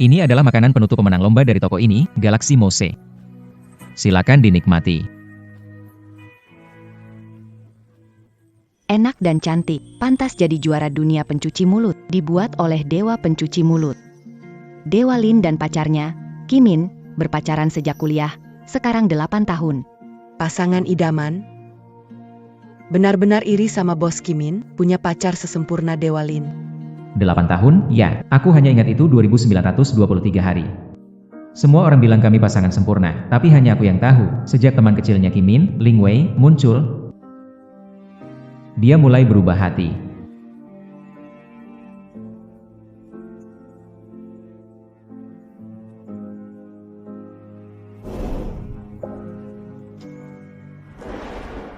Ini adalah makanan penutup pemenang lomba dari toko ini, Galaxy Mose. Silakan dinikmati. Enak dan cantik, pantas jadi juara dunia pencuci mulut, dibuat oleh Dewa Pencuci Mulut. Dewa Lin dan pacarnya, Kimin, berpacaran sejak kuliah, sekarang 8 tahun. Pasangan idaman? Benar-benar iri sama bos Kimin, punya pacar sesempurna Dewa Lin. 8 tahun? Ya, aku hanya ingat itu 2923 hari. Semua orang bilang kami pasangan sempurna, tapi hanya aku yang tahu, sejak teman kecilnya Kimin, Ling Wei, muncul, dia mulai berubah hati.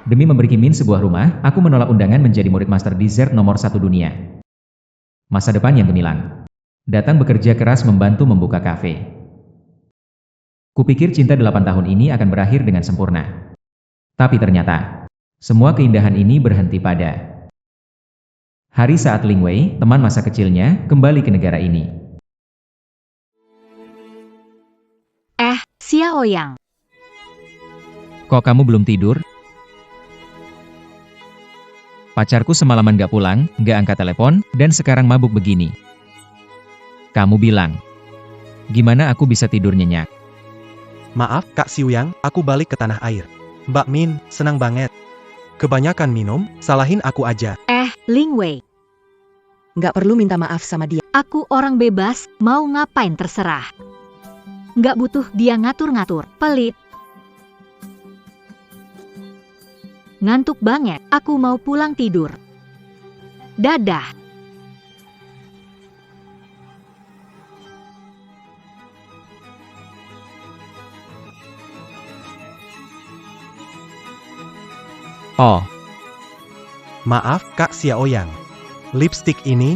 Demi memberi Kimin sebuah rumah, aku menolak undangan menjadi murid master dessert nomor 1 dunia. Masa depan yang gemilang. Datang bekerja keras membantu membuka kafe. Kupikir cinta 8 tahun ini akan berakhir dengan sempurna. Tapi ternyata, semua keindahan ini berhenti pada hari saat Ling Wei, teman masa kecilnya, kembali ke negara ini. Xiao Yang. Kok kamu belum tidur? Pacarku semalaman gak pulang, gak angkat telepon, dan sekarang mabuk begini. Kamu bilang, gimana aku bisa tidur nyenyak? Maaf, Kak Xiuyang, aku balik ke tanah air. Mbak Min, senang banget. Kebanyakan minum, salahin aku aja. Ling Wei. Nggak perlu minta maaf sama dia. Aku orang bebas, mau ngapain terserah. Nggak butuh dia ngatur-ngatur, pelit. Ngantuk banget, aku mau pulang tidur. Dadah. Oh, Maaf, Kak Xiaoyang. Lipstik ini,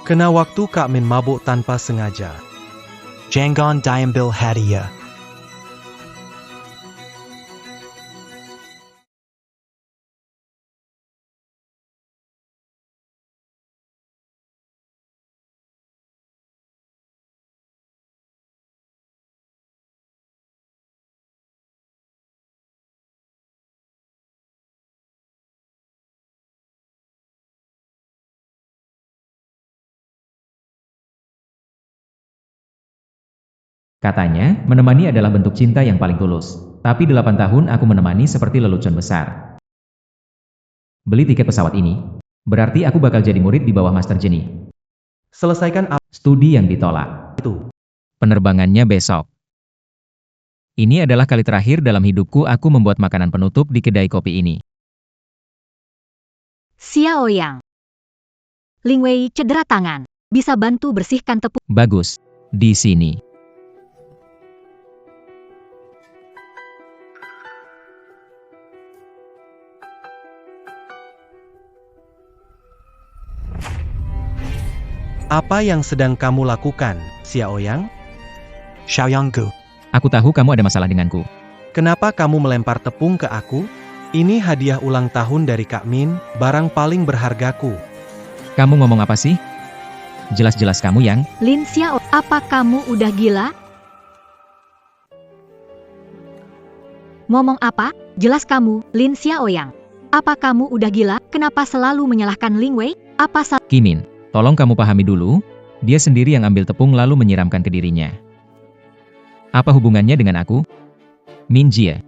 kena waktu Kak Min mabuk tanpa sengaja. Jangan diambil hadiah. katanya, menemani adalah bentuk cinta yang paling tulus. Tapi 8 tahun aku menemani seperti lelucon besar. Beli tiket pesawat ini, berarti aku bakal jadi murid di bawah Master Jenny. Selesaikan Studi yang ditolak. itu. Penerbangannya besok. Ini adalah kali terakhir dalam hidupku aku membuat makanan penutup di kedai kopi ini. Xiao Yang. Ling Wei cedera tangan, bisa bantu bersihkan tepung. Bagus. Di sini. Apa yang sedang kamu lakukan, Xiaoyang? Xiaoyanggu. Aku tahu kamu ada masalah denganku. Kenapa kamu melempar tepung ke aku? Ini hadiah ulang tahun dari Kak Min, barang paling berhargaku. Kamu ngomong apa sih? Jelas-jelas kamu yang... Lin Xiao, apa kamu udah gila? Ngomong apa? Jelas kamu, Lin Xiao Yang. Apa kamu udah gila? Kenapa selalu menyalahkan Ling Wei? Apa Kimin, tolong kamu pahami dulu, dia sendiri yang ambil tepung lalu menyiramkan ke dirinya. Apa hubungannya dengan aku? Min Jie.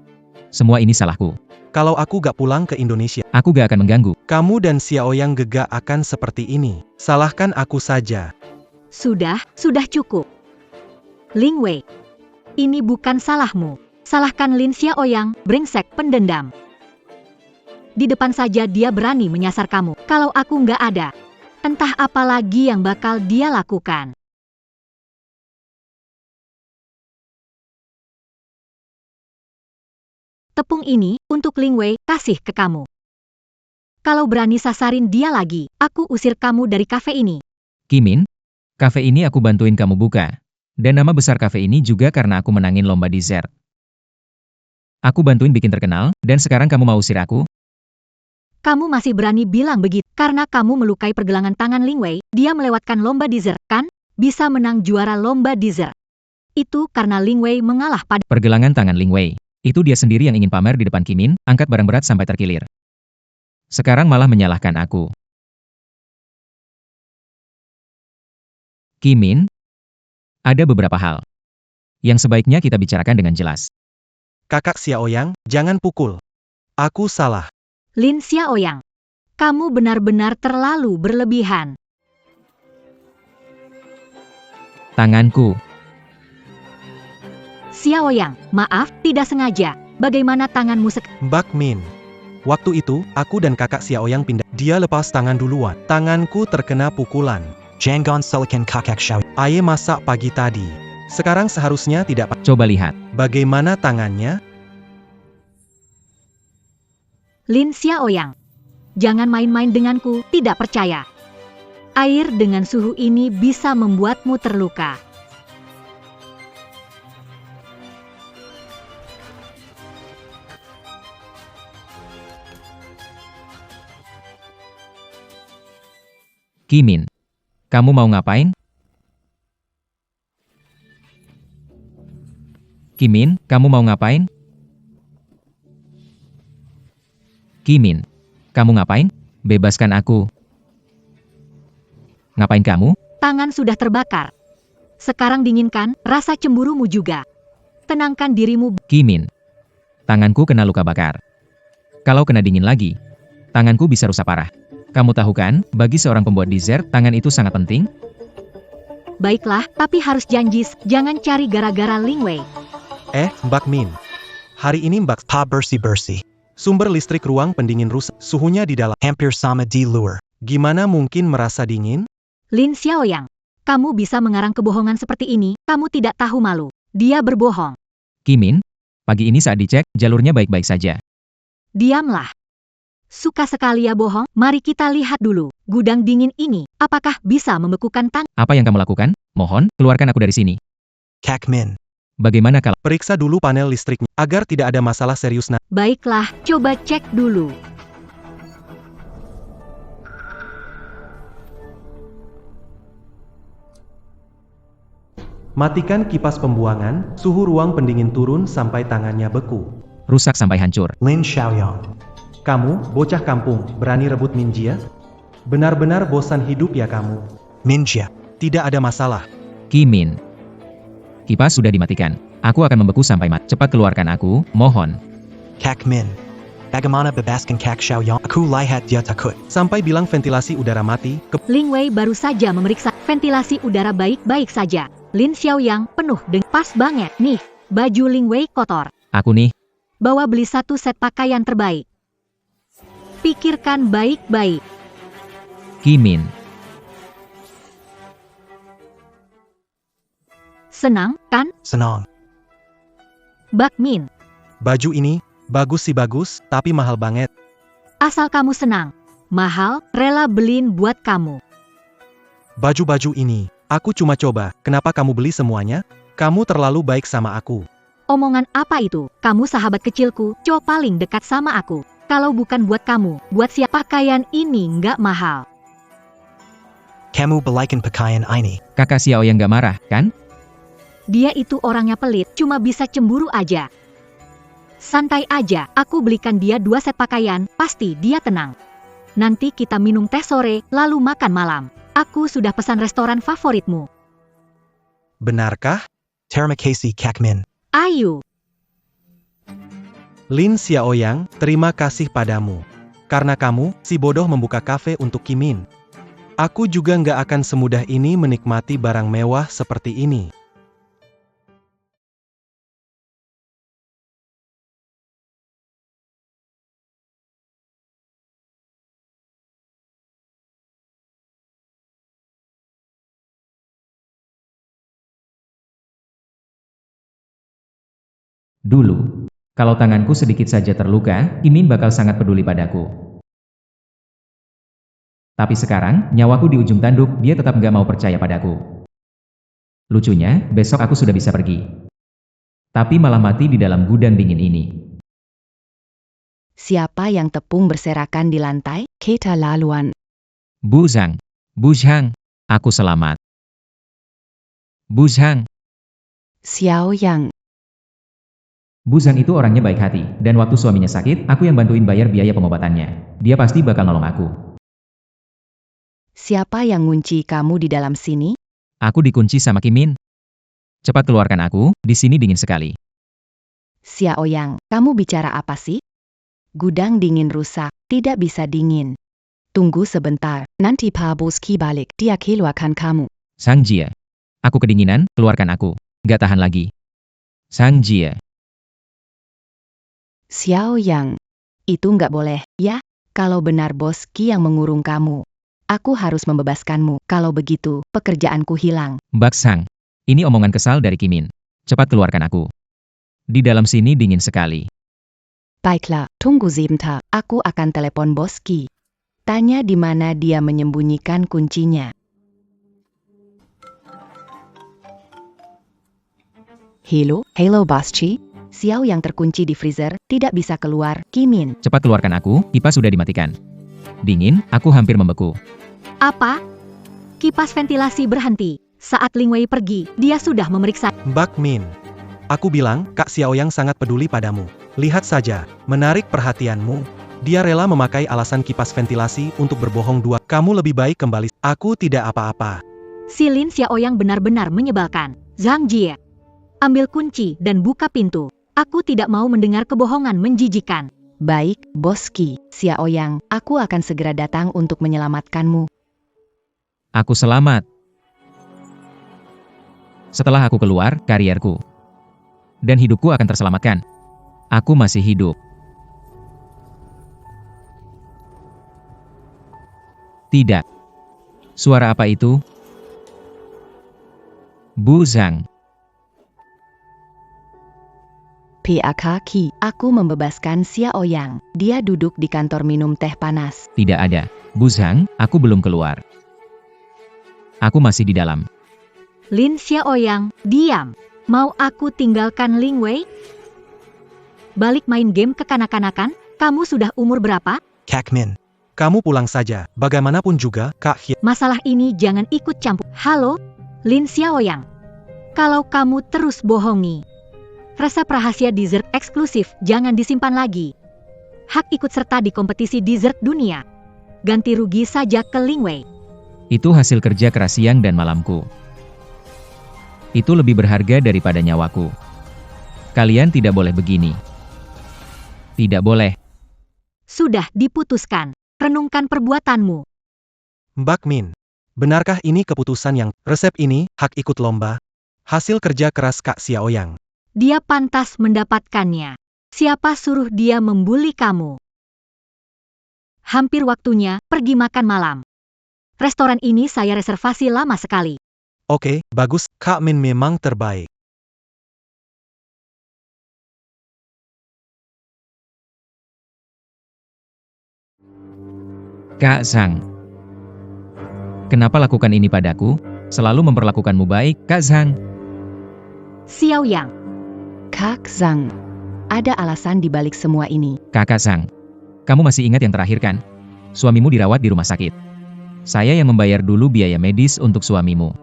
Semua ini salahku. Kalau aku gak pulang ke Indonesia, Aku gak akan mengganggu. kamu dan Xiaoyang gak akan seperti ini. Salahkan aku saja. Sudah cukup. Ling Wei, ini bukan salahmu. Salahkan Lin Xiao Yang, brengsek pendendam. Di depan saja dia berani menyasar kamu. Kalau aku nggak ada, entah apa lagi yang bakal dia lakukan. Tepung ini, untuk Ling Wei, kasih ke kamu. Kalau berani sasarin dia lagi, aku usir kamu dari kafe ini. Kimin, kafe ini aku bantuin kamu buka. Dan nama besar kafe ini juga karena aku menangin lomba dessert. Aku bantuin bikin terkenal, dan sekarang kamu mau usir aku? Kamu masih berani bilang begitu, karena kamu melukai pergelangan tangan Ling Wei, dia melewatkan lomba dessert, kan? bisa menang juara lomba dessert. Itu karena Ling Wei mengalah pada Pergelangan tangan Ling Wei. Itu dia sendiri yang ingin pamer di depan Kimin, angkat barang berat sampai terkilir. Sekarang malah menyalahkan aku. Kimin, ada beberapa hal yang sebaiknya kita bicarakan dengan jelas. Kakak Xiaoyang, jangan pukul. Aku salah. Lin Xiaoyang. Kamu benar-benar terlalu berlebihan. Tanganku. Xiaoyang, maaf, tidak sengaja. Bagaimana tanganmu Mbak Min. Waktu itu, aku dan kakak Xiaoyang pindah. Dia lepas tangan duluan. Tanganku terkena pukulan. Janggon silicon kakak Xiao. Aye masak pagi tadi. Sekarang seharusnya tidak. Coba lihat. Bagaimana tangannya? Lin Xiaoyang. Jangan main-main denganku, tidak percaya. Air dengan suhu ini bisa membuatmu terluka. Kimin, kamu mau ngapain? Kimin, kamu mau ngapain? Kimin, kamu ngapain? Bebaskan aku. Ngapain kamu? Tangan sudah terbakar. Sekarang dinginkan rasa cemburumu juga. Tenangkan dirimu. Kimin, tanganku kena luka bakar. Kalau kena dingin lagi, tanganku bisa rusak parah. Kamu tahu kan, bagi seorang pembuat dessert, tangan itu sangat penting? Baiklah, tapi harus janji, jangan cari gara-gara Ling Wei. Mbak Min. Hari ini Mbak Pa bersih-bersih. Sumber listrik ruang pendingin rusak. Suhunya di dalam hampir sama di luar. Gimana mungkin merasa dingin? Lin Xiaoyang, kamu bisa mengarang kebohongan seperti ini, kamu tidak tahu malu. Dia berbohong. Kimin, pagi ini saat dicek, jalurnya baik-baik saja. Diamlah. Suka sekali ya bohong, mari kita lihat dulu. Gudang dingin ini, apakah bisa membekukan tangan? Apa yang kamu lakukan? Mohon, keluarkan aku dari sini. Kak Min. Bagaimana kalau... Periksa dulu panel listriknya, agar tidak ada masalah serius. Baiklah, coba cek dulu. Matikan kipas pembuangan, suhu ruang pendingin turun sampai tangannya beku. Rusak sampai hancur. Lin Xiaoyang. Kamu, bocah kampung, berani rebut Minjia? Benar-benar bosan hidup ya kamu. Minjia, tidak ada masalah. Kimin, kipas sudah dimatikan. Aku akan membeku sampai mati. Cepat keluarkan aku, mohon. Kak Min. Bagaimana bebaskan Kak Xiaoyang? Aku lihat dia takut. Sampai bilang ventilasi udara mati, Ling Wei baru saja memeriksa ventilasi udara baik-baik saja. Lin Xiaoyang penuh dengan pas banget. Nih, baju Ling Wei kotor. Aku nih, Bawa beli satu set pakaian terbaik. Pikirkan baik-baik. Kimin. Senang, kan? senang. Bak Min. Baju ini, bagus sih bagus, tapi mahal banget. Asal kamu senang. Mahal, rela beliin buat kamu. Baju-baju ini, aku cuma coba, kenapa kamu beli semuanya? Kamu terlalu baik sama aku. Omongan apa itu? Kamu sahabat kecilku, cowok paling dekat sama aku. Kalau bukan buat kamu, buat siapa? Pakaian ini nggak mahal. Kamu belikan pakaian ini. Kakak Xiao yang gak marah, kan? Dia itu orangnya pelit, cuma bisa cemburu aja. Santai aja, aku belikan dia 2 set pakaian, pasti dia tenang. Nanti kita minum teh sore, lalu makan malam. Aku sudah pesan restoran favoritmu. Benarkah? Terima kasih Kak Min. Ayo. Lin Xiaoyang, terima kasih padamu. Karena kamu, si bodoh membuka kafe untuk Kimin. Aku juga nggak akan semudah ini menikmati barang mewah seperti ini. Dulu, kalau tanganku sedikit saja terluka, Kimin bakal sangat peduli padaku. Tapi sekarang, nyawaku di ujung tanduk, dia tetap nggak mau percaya padaku. Lucunya, besok aku sudah bisa pergi. Tapi malah mati di dalam gudang dingin ini. Siapa yang tepung berserakan di lantai? Kita laluan. Bu Zhang, aku selamat. Bu Zhang. Xiao Yang. Bu Zhang itu orangnya baik hati, dan waktu suaminya sakit, aku yang bantuin bayar biaya pengobatannya. Dia pasti bakal nolong aku. Siapa yang ngunci kamu di dalam sini? Aku dikunci sama Kim Min. Cepat keluarkan aku, di sini dingin sekali. Xiao Yang, kamu bicara apa sih? Gudang dingin rusak, tidak bisa dingin. Tunggu sebentar, nanti Pak Boski balik, dia keluarkan kamu. Sang Jia. Aku kedinginan, keluarkan aku. Gak tahan lagi. Sang Jia. Xiao Yang, itu nggak boleh, ya? Kalau benar Bos Qi yang mengurung kamu, aku harus membebaskanmu. Kalau begitu, pekerjaanku hilang. Bak Sang. Ini omongan kesal dari Kim Min. Cepat keluarkan aku. Di dalam sini dingin sekali. Baiklah, tunggu sebentar, aku akan telepon Bos Qi. Tanya di mana dia menyembunyikan kuncinya. Halo Bos Qi. Xiao yang terkunci di freezer, tidak bisa keluar, Kim Min. Cepat keluarkan aku, kipas sudah dimatikan. Dingin, aku hampir membeku. Apa? Kipas ventilasi berhenti. Saat Ling Wei pergi, dia sudah memeriksa. Bak Min. Aku bilang, Kak Xiao Yang sangat peduli padamu. Lihat saja, menarik perhatianmu. Dia rela memakai alasan kipas ventilasi untuk berbohong dua. Kamu lebih baik kembali. Aku tidak apa-apa. Si Lin Xiaoyang benar-benar menyebalkan. Zhang Jie, ambil kunci dan buka pintu. Aku tidak mau mendengar kebohongan menjijikan. Baik, Bos Qi. Xiao Yang, aku akan segera datang untuk menyelamatkanmu. Aku selamat. Setelah aku keluar, karierku dan hidupku akan terselamatkan. Aku masih hidup. Tidak. Suara apa itu? Bu Zhang. PAK Qi, aku membebaskan Xiao Yang. Dia duduk di kantor minum teh panas. Tidak ada. Bu Zhang, aku belum keluar. Aku masih di dalam. Lin Xiaoyang, diam. Mau aku tinggalkan Ling Wei? Balik main game kekanak-kanakan? Kamu sudah umur berapa? Kak Min. Kamu pulang saja. Bagaimanapun juga, Kak Hye. Masalah ini jangan ikut campur. Halo, Lin Xiaoyang. Kalau kamu terus bohongi, resep rahasia dessert eksklusif jangan disimpan lagi. Hak ikut serta di kompetisi dessert dunia. Ganti rugi saja ke Ling Wei. Itu hasil kerja keras siang dan malamku. Itu lebih berharga daripada nyawaku. Kalian tidak boleh begini. Tidak boleh. Sudah diputuskan. Renungkan perbuatanmu. Bak Min. Benarkah ini keputusan yang resep ini hak ikut lomba? Hasil kerja keras Kak Xiao Yang. Dia pantas mendapatkannya. Siapa suruh dia membuli kamu? Hampir waktunya pergi makan malam. Restoran ini saya reservasi lama sekali. Oke, bagus. Kak Min memang terbaik. Kak Zhang. Kenapa lakukan ini padaku? Selalu memperlakukanmu baik, Kak Zhang. Xiao Yang. Kak Zhang, ada alasan di balik semua ini. Kakak Zhang. Kamu masih ingat yang terakhir kan? Suamimu dirawat di rumah sakit. Saya yang membayar dulu biaya medis untuk suamimu.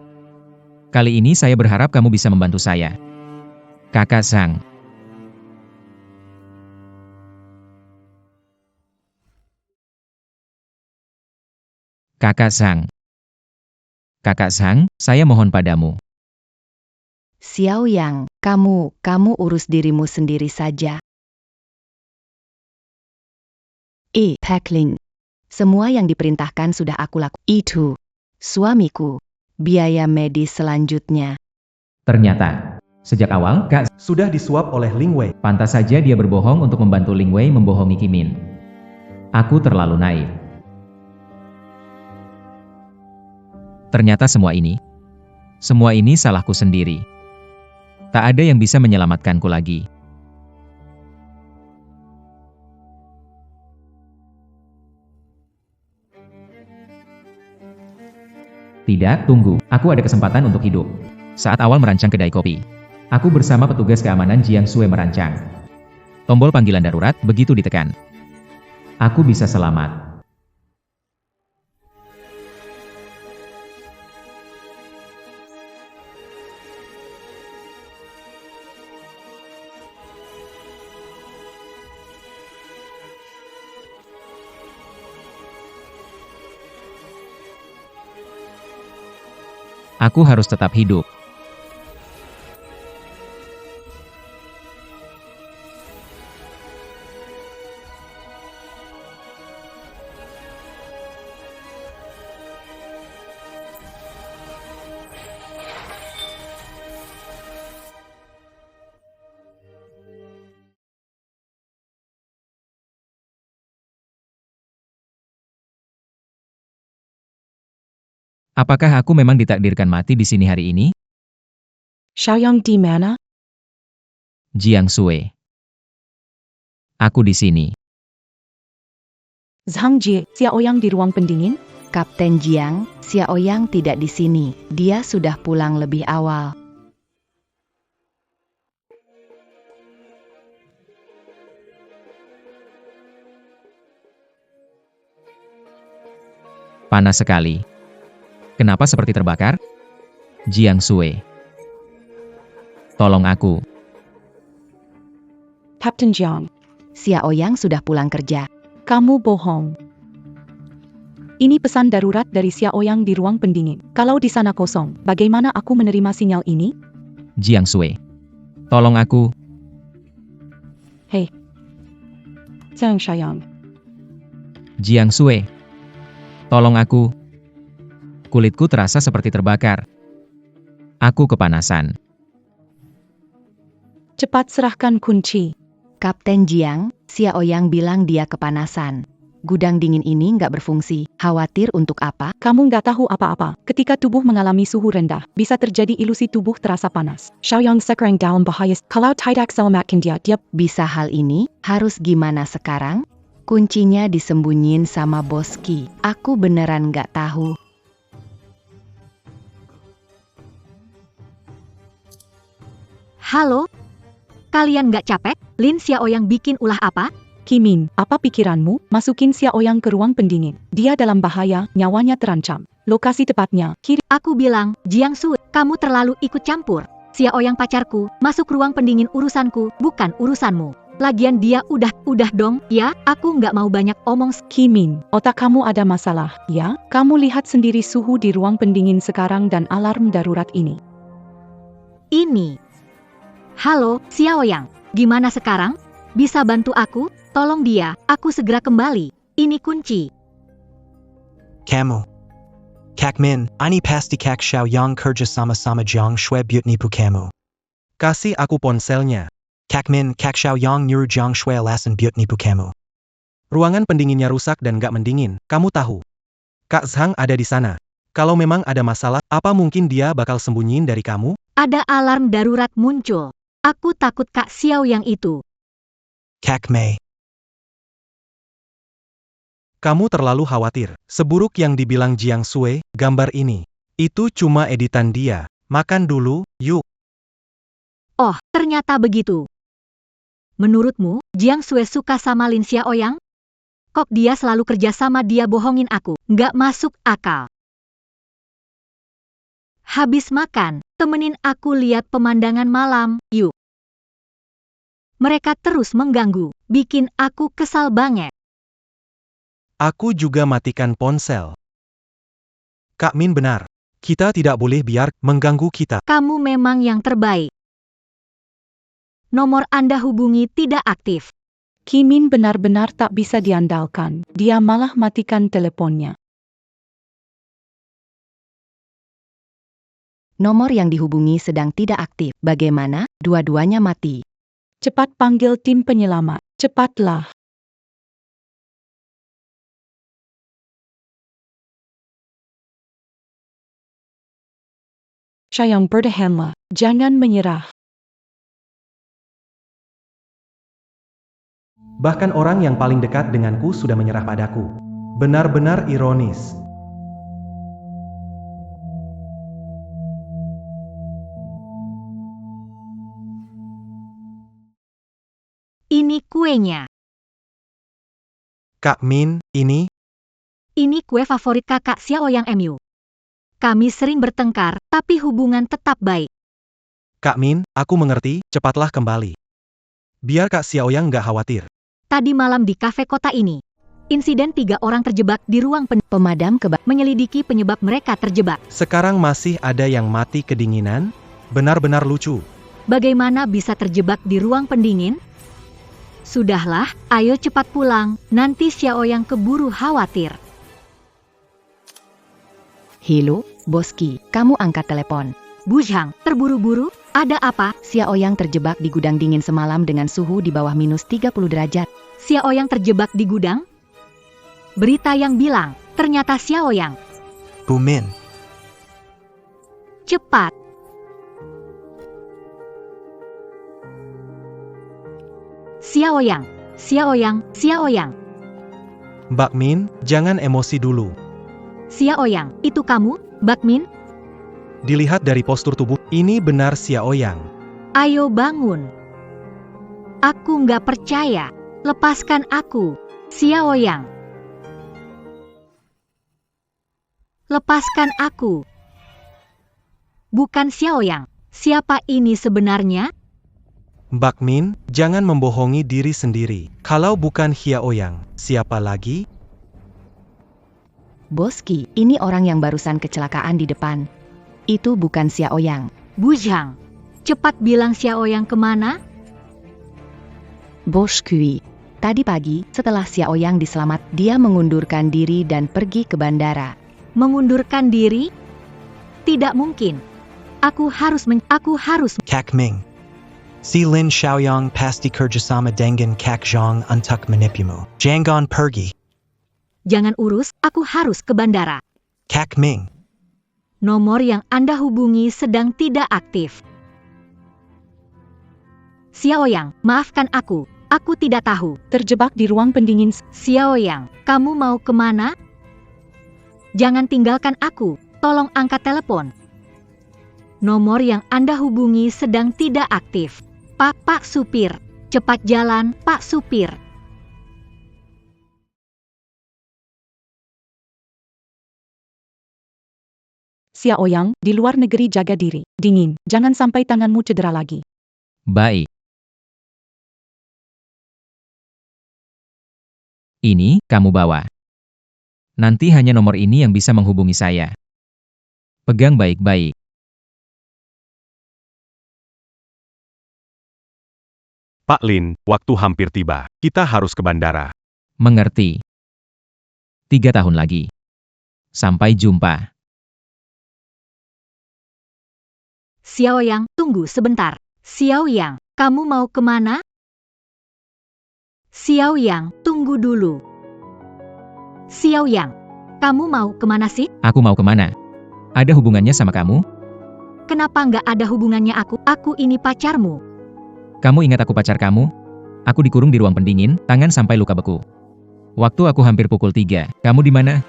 Kali ini saya berharap kamu bisa membantu saya. Kakak Zhang. Kakak Zhang. Kakak Zhang, saya mohon padamu. Xiao Yang, kamu urus dirimu sendiri saja. Packling. Semua yang diperintahkan sudah aku lakukan. Itu, suamiku, biaya medis selanjutnya. Ternyata, sejak awal, Kak Sudah disuap oleh Ling Wei. pantas saja dia berbohong untuk membantu Ling Wei membohongi Kim Min. Aku terlalu naif. Ternyata semua ini salahku sendiri. Tak ada yang bisa menyelamatkanku lagi. Tidak, tunggu. Aku ada kesempatan untuk hidup. Saat awal merancang kedai kopi, aku bersama petugas keamanan Jiang Sui merancang. Tombol panggilan darurat begitu ditekan, aku bisa selamat. Aku harus tetap hidup. Apakah aku memang ditakdirkan mati di sini hari ini? Xiaoyang di mana? Jiang Sui. Aku di sini. Zhang Jie, Xiaoyang di ruang pendingin? Kapten Jiang, Xiaoyang tidak di sini. Dia sudah pulang lebih awal. Panas sekali. Kenapa seperti terbakar? Jiang Sui. Tolong aku. Kapten Jiang, Xiaoyang sudah pulang kerja. kamu bohong. Ini pesan darurat dari Xiaoyang di ruang pendingin. Kalau di sana kosong, bagaimana aku menerima sinyal ini? Jiang Sui. Tolong aku. Hei. Zhang Xiaoyang. Jiang Sui. Tolong aku. Kulitku terasa seperti terbakar. Aku kepanasan. Cepat serahkan kunci. Kapten Jiang, Xiaoyang bilang dia kepanasan. Gudang dingin ini nggak berfungsi. Khawatir untuk apa? Kamu nggak tahu apa-apa. Ketika tubuh mengalami suhu rendah, bisa terjadi ilusi tubuh terasa panas. Xiaoyang sekarang dalam bahaya. Kalau tidak selamatkan dia Bisa hal ini? Harus gimana sekarang? Kuncinya disembunyiin sama Boski. Aku beneran nggak tahu. Halo? Kalian nggak capek? Lin Xiaoyang bikin ulah apa? Kimin, apa pikiranmu? Masukin Xiaoyang ke ruang pendingin. Dia dalam bahaya, nyawanya terancam. Lokasi tepatnya, kiri. Aku bilang, Jiang Sui, kamu terlalu ikut campur. Xiaoyang pacarku, masuk ruang pendingin urusanku, bukan urusanmu. Lagian dia udah dong, ya, aku nggak mau banyak omong. Kimin, otak kamu ada masalah, ya? Kamu lihat sendiri suhu di ruang pendingin sekarang dan alarm darurat ini. Ini. Halo, Xiaoyang, gimana sekarang? Bisa bantu aku? Tolong dia, aku segera kembali. Ini kunci. Kamu. Kak Min, ini pasti Kak Xiaoyang kerja sama-sama Jiang Shui buat nipu kamu. Kasih aku ponselnya. Kak Min, Kak Xiaoyang nyuruh Jiang Shui alasan buat nipu kamu. Ruangan pendinginnya rusak dan gak mendingin, kamu tahu. Kak Zhang ada di sana. Kalau memang ada masalah, apa mungkin dia bakal sembunyiin dari kamu? Ada alarm darurat muncul. Aku takut Kak Xiaoyang itu. Kak Mei. Kamu terlalu khawatir. Seburuk yang dibilang Jiang Sui, gambar ini. Itu cuma editan dia. Makan dulu, yuk. Oh, ternyata begitu. Menurutmu, Jiang Sui suka sama Lin Xiaoyang? Kok dia selalu kerja sama dia bohongin aku? Nggak masuk akal. Habis makan, temenin aku lihat pemandangan malam, yuk. Mereka terus mengganggu, bikin aku kesal banget. Aku juga matikan ponsel. Kak Min benar. Kita tidak boleh biar mengganggu kita. Kamu memang yang terbaik. Nomor Anda hubungi tidak aktif. Kimin benar-benar tak bisa diandalkan. Dia malah matikan teleponnya. Nomor yang dihubungi sedang tidak aktif. Bagaimana? Dua-duanya mati. Cepat panggil tim penyelamat. Cepatlah. Xiaoyang bertahanlah. Jangan menyerah. Bahkan orang yang paling dekat denganku sudah menyerah padaku. Benar-benar ironis. Ini kuenya. Kak Min, ini? Ini kue favorit kakak Xiaoyang MU. Kami sering bertengkar, tapi hubungan tetap baik. Kak Min, aku mengerti, cepatlah kembali. Biar Kak Xiaoyang nggak khawatir. Tadi malam di kafe kota ini. Insiden 3 orang terjebak di ruang Pemadam kebakaran. menyelidiki penyebab mereka terjebak. Sekarang masih ada yang mati kedinginan? Benar-benar lucu. Bagaimana bisa terjebak di ruang pendingin? Sudahlah, ayo cepat pulang, nanti Xiaoyang keburu khawatir. Halo, Boski, kamu angkat telepon. Bu Zhang, terburu-buru, ada apa? Xiaoyang terjebak di gudang dingin semalam dengan suhu di bawah minus 30 derajat. Xiaoyang terjebak di gudang? Berita yang bilang, ternyata Xiaoyang. Bu Min, Cepat. Xiaoyang, Xiaoyang, Xiaoyang. Mbak Min, jangan emosi dulu. Xiaoyang, itu kamu, Bakmin? Dilihat dari postur tubuh, ini benar Xiaoyang. Ayo bangun. Aku nggak percaya. Lepaskan aku, Xiaoyang. Lepaskan aku. Bukan Xiaoyang. Siapa ini sebenarnya? Mbak Min, jangan membohongi diri sendiri. Kalau bukan Xiaoyang, siapa lagi? Boski, ini orang yang barusan kecelakaan di depan. Itu bukan Xiaoyang. Bu Zhang. Cepat bilang Xiaoyang kemana? Boski. Tadi pagi, setelah Xiaoyang diselamat, dia mengundurkan diri dan pergi ke bandara. Mengundurkan diri? Tidak mungkin. Aku harus Kak Ming. Si Lin Xiaoyang pasti kerjasama dengan Kak Zhang untuk menipumu. Jangan pergi. Jangan urus, aku harus ke bandara. Kak Ming. Nomor yang Anda hubungi sedang tidak aktif. Xiaoyang, maafkan aku. Aku tidak tahu. Terjebak di ruang pendingin. Xiaoyang, kamu mau kemana? Jangan tinggalkan aku. Tolong angkat telepon. Nomor yang Anda hubungi sedang tidak aktif. Pak Supir. Cepat jalan, Pak Supir. Xiaoyang, di luar negeri jaga diri. Dingin, jangan sampai tanganmu cedera lagi. Baik. Ini, kamu bawa. Nanti hanya nomor ini yang bisa menghubungi saya. Pegang baik-baik. Pak Lin, waktu hampir tiba. Kita harus ke bandara. Mengerti. 3 tahun lagi. Sampai jumpa. Xiaoyang, tunggu sebentar. Xiaoyang, kamu mau kemana? Xiaoyang, tunggu dulu. Xiaoyang, kamu mau kemana sih? Aku mau kemana? Ada hubungannya sama kamu? Kenapa nggak ada hubungannya aku? Aku ini pacarmu. Kamu ingat aku pacar kamu? Aku dikurung di ruang pendingin, tangan sampai luka beku. Waktu aku hampir pukul 3, kamu di mana?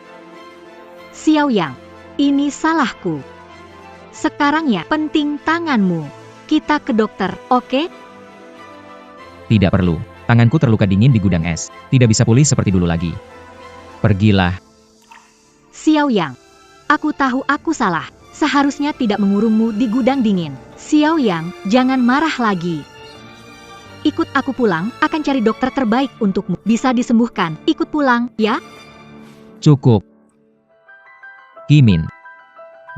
Xiaoyang, ini salahku. Sekarang ya, penting tanganmu. Kita ke dokter, oke? Tidak perlu. Tanganku terluka dingin di gudang es. Tidak bisa pulih seperti dulu lagi. Pergilah. Xiaoyang, aku tahu aku salah. Seharusnya tidak mengurungmu di gudang dingin. Xiaoyang, jangan marah lagi. Ikut aku pulang, akan cari dokter terbaik untukmu. Bisa disembuhkan. Ikut pulang, ya? Cukup. Kimin.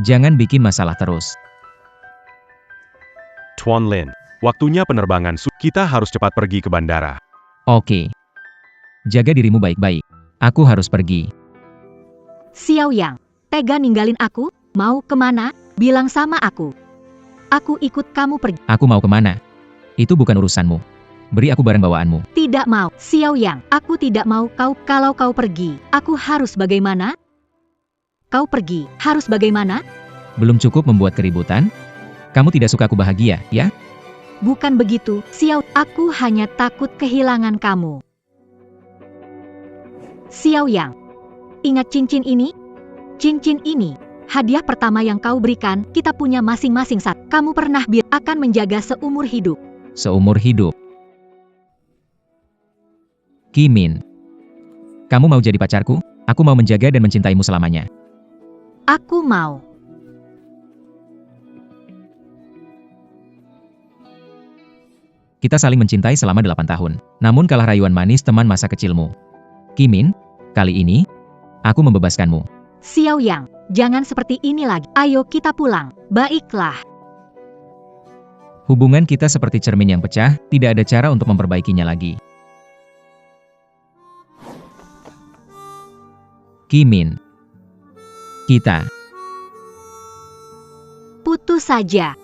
Jangan bikin masalah terus. Tuan Lin, waktunya penerbangan. Kita harus cepat pergi ke bandara. Oke. Jaga dirimu baik-baik. Aku harus pergi. Xiaoyang, tega ninggalin aku? Mau kemana? Bilang sama aku. Aku ikut kamu pergi. Aku mau kemana? Itu bukan urusanmu. Beri aku barang bawaanmu. Tidak mau. Xiaoyang, aku tidak mau kalau kau pergi. Aku harus bagaimana? Kau pergi, harus bagaimana? Belum cukup membuat keributan? Kamu tidak suka aku bahagia, ya? Bukan begitu, Xiao. Aku hanya takut kehilangan kamu. Xiaoyang, ingat cincin ini? Cincin ini, hadiah pertama yang kau berikan, kita punya masing-masing satu. Kamu pernah bilang akan menjaga seumur hidup. Seumur hidup. Kimin. Kamu mau jadi pacarku? Aku mau menjaga dan mencintaimu selamanya. Aku mau. Kita saling mencintai selama 8 tahun. Namun kalah rayuan manis teman masa kecilmu. Kimin, Kali ini, aku membebaskanmu. Xiao Yang, jangan seperti ini lagi. Ayo kita pulang. Baiklah. Hubungan kita seperti cermin yang pecah, tidak ada cara untuk memperbaikinya lagi. Kimin. Kita. Putus saja.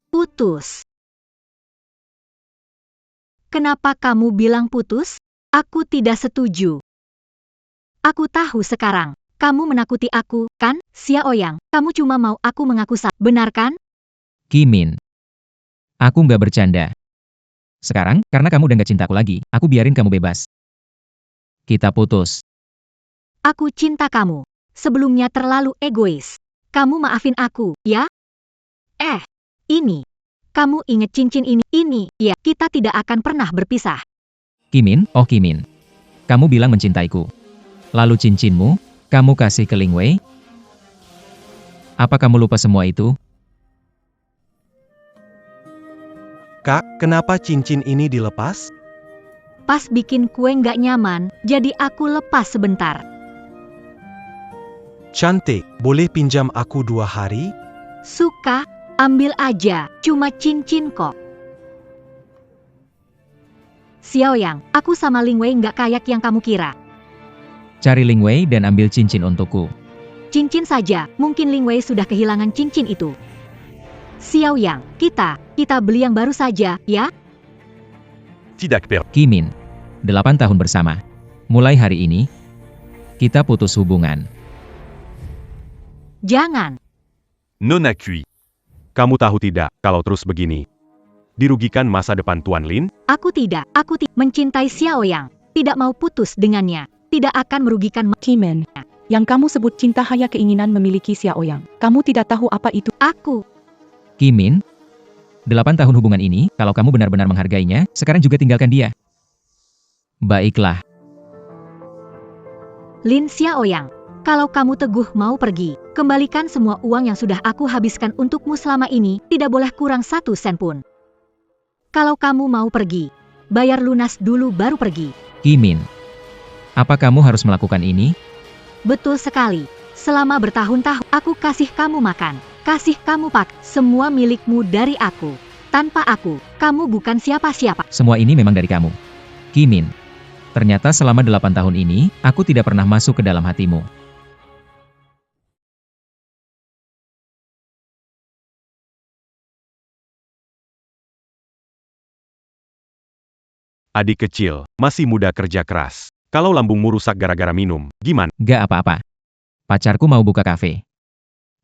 Putus. Kenapa kamu bilang putus? Aku tidak setuju. Aku tahu sekarang. Kamu menakuti aku, kan, Xiao Yang? Kamu cuma mau aku mengaku salah, benar kan? Kimin. Aku nggak bercanda. Sekarang, karena kamu udah nggak cinta aku lagi, aku biarin kamu bebas. Kita putus. Aku cinta kamu. Sebelumnya terlalu egois. Kamu maafin aku, ya? Ini. Kamu inget cincin ini, ya, kita tidak akan pernah berpisah. Kimin, oh Kimin. Kamu bilang mencintaiku. Lalu cincinmu, kamu kasih ke Ling Wei? Apa kamu lupa semua itu? Kak, kenapa cincin ini dilepas? Pas bikin kue nggak nyaman, jadi aku lepas sebentar. Cantik, boleh pinjam aku 2 hari? Suka, ambil aja, cuma cincin kok. Xiao Yang, aku sama Ling Wei nggak kayak yang kamu kira. Cari Ling Wei dan ambil cincin untukku. Cincin saja, mungkin Ling Wei sudah kehilangan cincin itu. Xiao Yang, kita beli yang baru saja, ya? Tidak per. Kimin. 8 tahun bersama. Mulai hari ini, kita putus hubungan. Jangan. Non accui. Kamu tahu tidak, kalau terus begini, dirugikan masa depan Tuan Lin? Aku tidak mencintai Xiao Yang. Tidak mau putus dengannya. Tidak akan merugikan Kimin, yang kamu sebut cinta hanya keinginan memiliki Xiao Yang. Kamu tidak tahu apa itu. aku. Kimin. 8 tahun hubungan ini, kalau kamu benar-benar menghargainya, sekarang juga tinggalkan dia. Baiklah. Lin Xiao Yang, kalau kamu teguh mau pergi, kembalikan semua uang yang sudah aku habiskan untukmu selama ini, tidak boleh kurang 1 sen pun. Kalau kamu mau pergi, bayar lunas dulu baru pergi. Kimin. Apa kamu harus melakukan ini? Betul sekali. Selama bertahun-tahun, aku kasih kamu makan, kasih kamu pak, semua milikmu dari aku. Tanpa aku, kamu bukan siapa-siapa. Semua ini memang dari kamu. Kimin. Ternyata selama 8 tahun ini, aku tidak pernah masuk ke dalam hatimu. Adik kecil, masih muda kerja keras. Kalau lambungmu rusak gara-gara minum, gimana? Gak apa-apa. Pacarku mau buka kafe.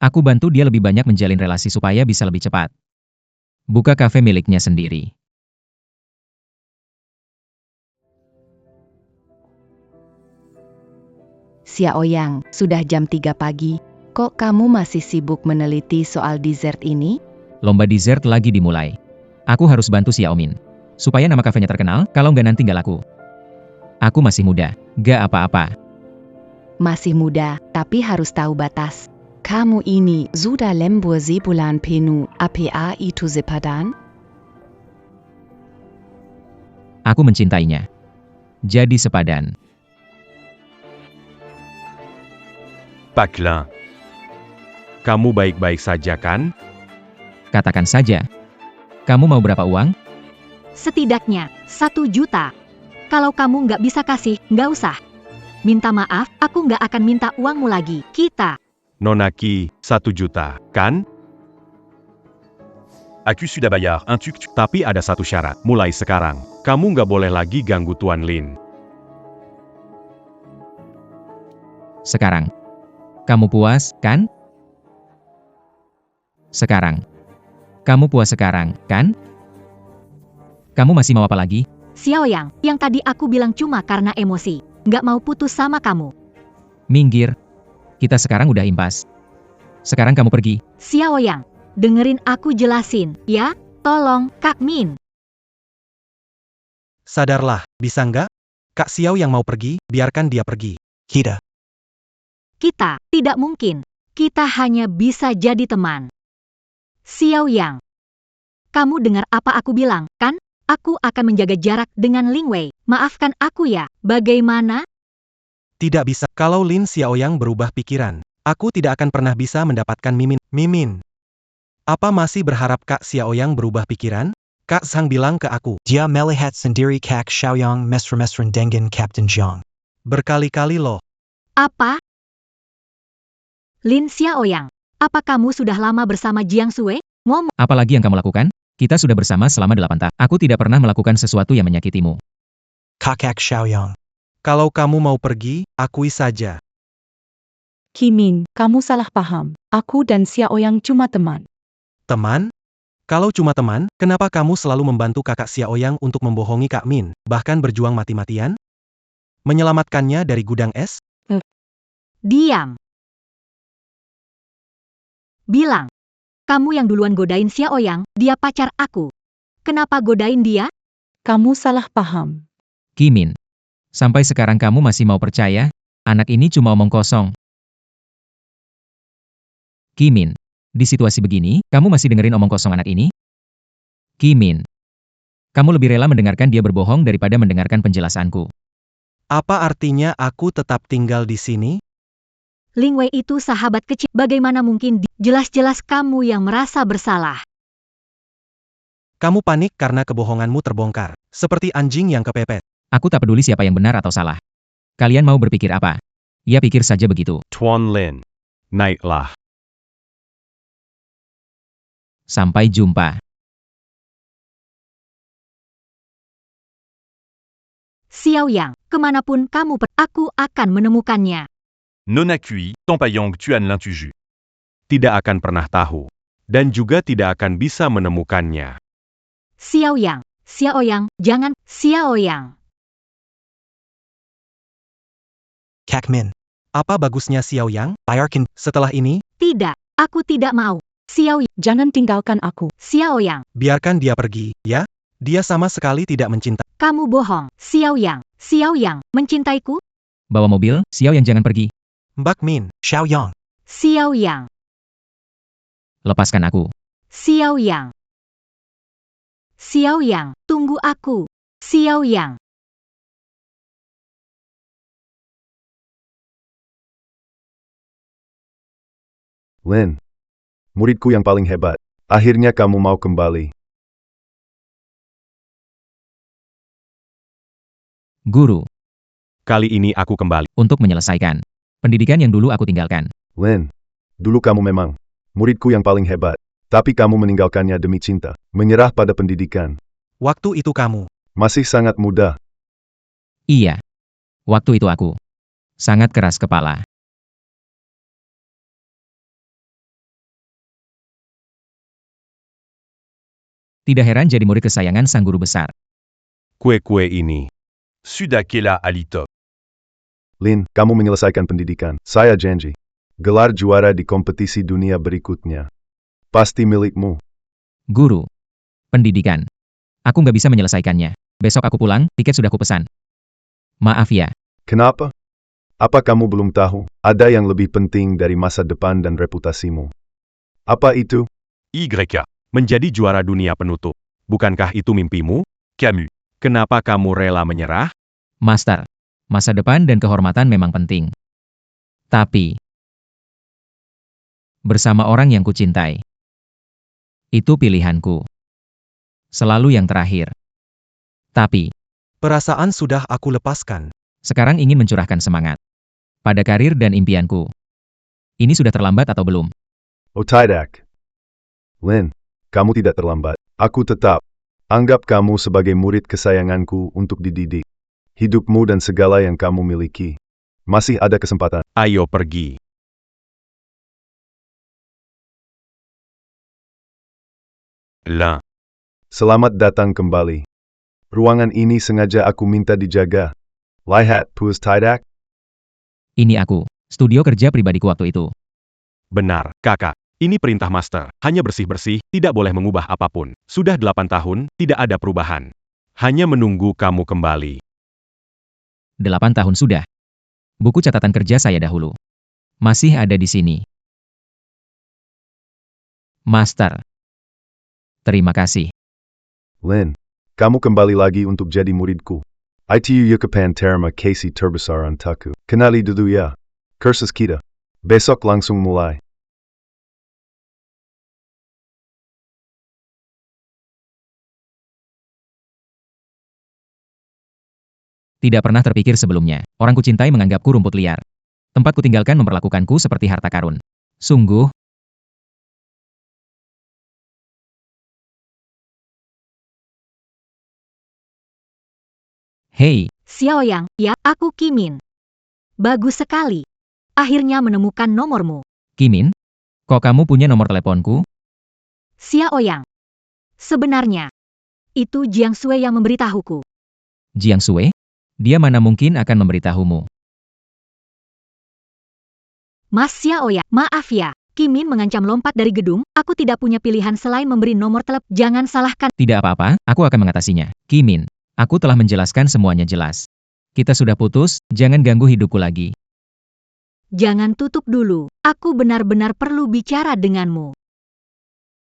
Aku bantu dia lebih banyak menjalin relasi supaya bisa lebih cepat. Buka kafe miliknya sendiri. Xiao Yang, sudah jam 3 pagi. Kok kamu masih sibuk meneliti soal dessert ini? Lomba dessert lagi dimulai. Aku harus bantu Xiaomin. Supaya nama kafenya terkenal, kalau nggak nanti nggak laku. Aku masih muda, gak apa-apa. Masih muda, tapi harus tahu batas. Kamu ini sudah lembur sebulan penuh, apa itu sepadan? Aku mencintainya. Jadi sepadan. Paklin. Kamu baik-baik saja kan? Katakan saja. Kamu mau berapa uang? Setidaknya 1 juta. Kalau kamu nggak bisa kasih, nggak usah. Minta maaf, aku nggak akan minta uangmu lagi. Kita. Nonaki, 1 juta, kan? Aku sudah bayar un tuk. Tapi ada satu syarat. Mulai sekarang, kamu nggak boleh lagi ganggu Tuan Lin. Sekarang. Kamu puas, kan? Sekarang. Kamu puas sekarang, kan? Kamu masih mau apa lagi? Xiao Yang, yang tadi aku bilang cuma karena emosi. Nggak mau putus sama kamu. Minggir. Kita sekarang udah impas. Sekarang kamu pergi. Xiao Yang, dengerin aku jelasin, ya? Tolong, Kak Min. Sadarlah, bisa nggak? Kak Xiao yang mau pergi, biarkan dia pergi. Kita. Kita, tidak mungkin. Kita hanya bisa jadi teman. Xiao Yang. Kamu dengar apa aku bilang, kan? Aku akan menjaga jarak dengan Ling Wei. Maafkan aku ya, bagaimana? Tidak bisa. Kalau Lin Xiaoyang berubah pikiran, aku tidak akan pernah bisa mendapatkan Mimin. Mimin. Apa masih berharap Kak Xiaoyang berubah pikiran? Kak Sang bilang ke aku. Dia melihat sendiri Kak Xiaoyang mesra-mesran dengan Captain Zhang. Berkali-kali loh. Apa? Lin Xiaoyang, apa kamu sudah lama bersama Jiang Sui? Ngomong. Apalagi yang kamu lakukan? Kita sudah bersama selama 8 tahun. Aku tidak pernah melakukan sesuatu yang menyakitimu. Kak Xiaoyang. Kalau kamu mau pergi, akui saja. Kimin, kamu salah paham. Aku dan Xiaoyang cuma teman. Teman? Kalau cuma teman, kenapa kamu selalu membantu kakak Xiaoyang untuk membohongi Kak Min, bahkan berjuang mati-matian? Menyelamatkannya dari gudang es? Diam. Bilang. Kamu yang duluan godain Xiaoyang, dia pacar aku. Kenapa godain dia? Kamu salah paham. Kimin. Sampai sekarang kamu masih mau percaya? Anak ini cuma omong kosong. Kimin. Di situasi begini, kamu masih dengerin omong kosong anak ini? Kimin. Kamu lebih rela mendengarkan dia berbohong daripada mendengarkan penjelasanku. Apa artinya aku tetap tinggal di sini? Ling Wei itu sahabat kecil. Bagaimana mungkin jelas-jelas kamu yang merasa bersalah. Kamu Panik karena kebohonganmu terbongkar. Seperti anjing yang kepepet. Aku tak peduli siapa yang benar atau salah. Kalian mau berpikir apa? Ya pikir saja begitu. Tuan Lin. Naiklah. Sampai jumpa. Xiao Yang, kemanapun kamu aku akan menemukannya. Nonacui, Tampayong Tuan Lintuju. Tidak akan pernah tahu. Dan juga tidak akan bisa menemukannya. Xiao Yang, jangan, Xiao Yang. Kak Min. Apa bagusnya Xiaoyang? Biarkan. Setelah ini, Tidak, aku tidak mau. Jangan tinggalkan aku. Xiao Yang, biarkan dia pergi, ya? Dia sama sekali tidak mencintai. kamu bohong. Xiao Yang, mencintaiku? Bawa mobil, Xiao yang jangan pergi. Mbak Min, Xiaoyang. Xiao Yang, Lepaskan aku. Xiao Yang, tunggu aku. Xiao Yang. Lin. Muridku yang paling hebat. Akhirnya kamu mau kembali. Guru, Kali ini aku kembali. untuk menyelesaikan pendidikan yang dulu aku tinggalkan. Lin. Dulu kamu memang muridku yang paling hebat. Tapi kamu meninggalkannya demi cinta. Menyerah pada pendidikan. Waktu itu kamu. Masih sangat muda. Iya. Waktu itu aku sangat keras kepala. Tidak heran jadi murid kesayangan sang guru besar. Kue-kue ini. Sudakela Alito. Lin, kamu menyelesaikan pendidikan. Saya janji. Gelar juara di kompetisi dunia berikutnya. Pasti milikmu. Guru. Pendidikan. Aku nggak bisa menyelesaikannya. Besok aku pulang, tiket sudah kupesan. Maaf ya. Kenapa? Apa kamu belum tahu? Ada yang lebih penting dari masa depan dan reputasimu. Apa itu? YK. Menjadi juara dunia penutup. Bukankah itu mimpimu? Camus. Kenapa kamu rela menyerah? Master. Masa depan dan kehormatan memang penting. Tapi, bersama orang yang kucintai. Itu pilihanku. Selalu yang terakhir. Tapi, Perasaan sudah aku lepaskan. sekarang ingin mencurahkan semangat pada karir dan impianku. Ini sudah terlambat atau belum? Oh tidak. Lin, kamu tidak terlambat. Aku tetap anggap kamu sebagai murid kesayanganku untuk dididik. Hidupmu dan segala yang kamu miliki. Masih ada kesempatan. Ayo pergi. Lin. Selamat datang kembali. Ruangan ini sengaja aku minta dijaga. Lihat, Puas tidak? Ini aku, studio kerja pribadiku waktu itu. Benar, kakak. Ini perintah master. Hanya bersih-bersih, tidak boleh mengubah apapun. Sudah 8 tahun, tidak ada perubahan. Hanya menunggu kamu kembali. 8 tahun sudah. Buku catatan kerja saya dahulu masih ada di sini. Master, Terima kasih. Lin, kamu kembali lagi untuk jadi muridku. ITU Yucatan Terma Kasih Terbesar Untukku. Kenali dulu ya. Kursus kita. Besok langsung mulai. Tidak pernah terpikir sebelumnya, orang kucintai menganggapku rumput liar. Tempat kutinggalkan memperlakukanku seperti harta karun. Sungguh, hei, Xiaoyang, ya, aku Kimin. Bagus sekali. Akhirnya menemukan nomormu. Kimin? Kok kamu punya nomor teleponku? Xiaoyang. Sebenarnya, itu Jiang Sui yang memberitahuku. Jiang Sui? Dia mana mungkin akan memberitahumu. Mas Xiaoyang, maaf ya. Kimin mengancam lompat dari gedung, aku tidak punya pilihan selain memberi nomor telepon. Jangan salahkan. Tidak apa-apa, aku akan mengatasinya. Kimin, aku telah menjelaskan semuanya jelas. Kita sudah putus, jangan ganggu hidupku lagi. Jangan tutup dulu. Aku benar-benar perlu bicara denganmu.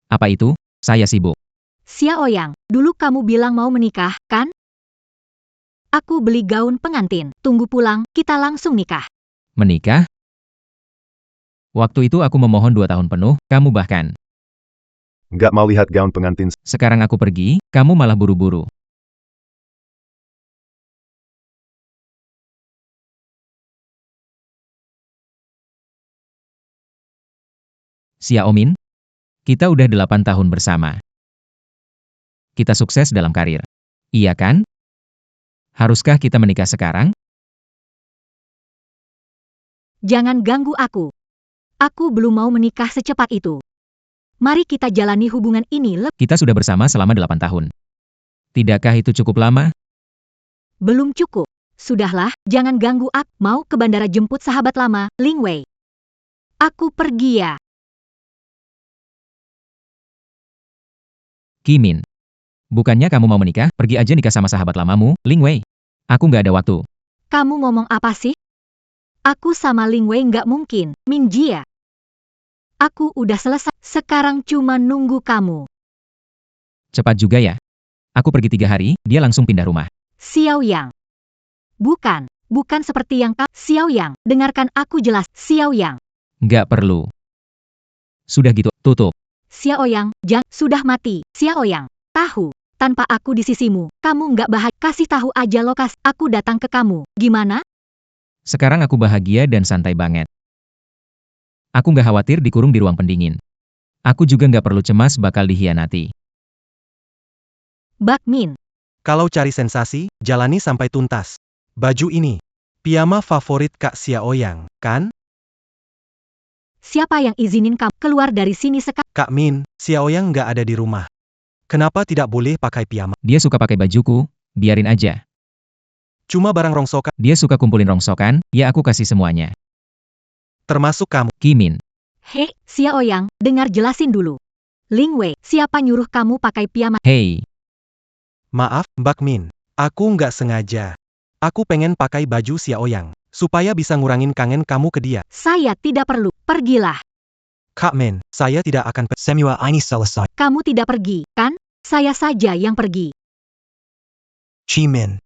Apa itu? Saya sibuk. Xiaoyang, dulu kamu bilang mau menikah, kan? Aku beli gaun pengantin. Tunggu pulang, kita langsung nikah. Menikah? Waktu itu aku memohon 2 tahun penuh, kamu bahkan. Nggak mau lihat gaun pengantin. Sekarang aku pergi, kamu malah buru-buru. Xiaomin, kita udah 8 tahun bersama. Kita sukses dalam karir. Iya kan? Haruskah kita menikah sekarang? Jangan ganggu aku. Aku belum mau menikah secepat itu. Mari kita jalani hubungan ini Kita sudah bersama selama 8 tahun. Tidakkah itu cukup lama? belum cukup. Sudahlah, jangan ganggu aku. Mau ke bandara jemput sahabat lama, Ling Wei. Aku pergi ya. Kimin. Bukannya kamu mau menikah, pergi aja nikah sama sahabat lamamu, Ling Wei. Aku nggak ada waktu. Kamu ngomong apa sih? Aku sama Ling Wei nggak mungkin, Min Jia. Aku udah selesai, sekarang cuma nunggu kamu. Cepat juga ya. Aku pergi 3 hari, dia langsung pindah rumah. Xiaoyang. Bukan seperti yang kau. Xiaoyang, dengarkan aku jelas. Xiaoyang. Nggak perlu. Sudah gitu, tutup. Xiaoyang, sudah mati. Xiaoyang, tahu. Tanpa aku di sisimu, kamu nggak bahagia. Kasih tahu aja lokasi. Aku datang ke kamu. Gimana? Sekarang aku bahagia dan santai banget. Aku nggak khawatir dikurung di ruang pendingin. Aku juga nggak perlu cemas bakal dihianati. Bak Min. Kalau cari sensasi, jalani sampai tuntas. Baju ini. Piyama favorit Kak Xiaoyang, kan? Siapa yang izinin kamu keluar dari sini sekarang? Kak Min, Xiaoyang nggak ada di rumah. Kenapa tidak boleh pakai piyama? Dia suka pakai bajuku, biarin aja. Cuma barang rongsokan, Dia suka kumpulin rongsokan, ya aku kasih semuanya. termasuk kamu. Kimin. Hei, Xiaoyang, dengar jelasin dulu. Ling Wei, siapa nyuruh kamu pakai piyama? Hei, Maaf, Mbak Min. Aku nggak sengaja. Aku pengen pakai baju Xiaoyang, supaya bisa ngurangin kangen kamu ke dia. Saya tidak perlu. Pergilah. Kak Min, saya tidak akan Semua ini selesai. Kamu tidak pergi, kan? Saya saja yang pergi. Cimin.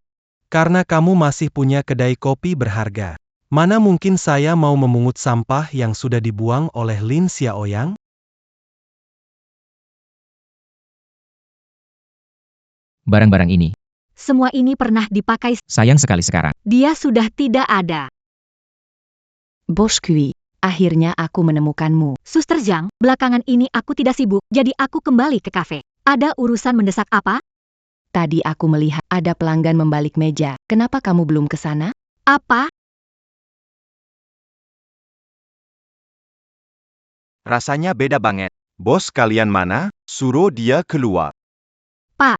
Karena kamu masih punya kedai kopi berharga. Mana mungkin saya mau memungut sampah yang sudah dibuang oleh Lin Xiaoyang? barang-barang ini. Semua ini pernah dipakai. Sayang sekali sekarang. Dia sudah tidak ada. Boskui, akhirnya aku menemukanmu. Suster Zhang, belakangan ini aku tidak sibuk, jadi aku kembali ke kafe. Ada urusan mendesak apa? Tadi aku melihat ada pelanggan membalik meja. Kenapa kamu belum ke sana? Apa? Rasanya beda banget. Bos kalian mana? Suruh dia keluar. Pak.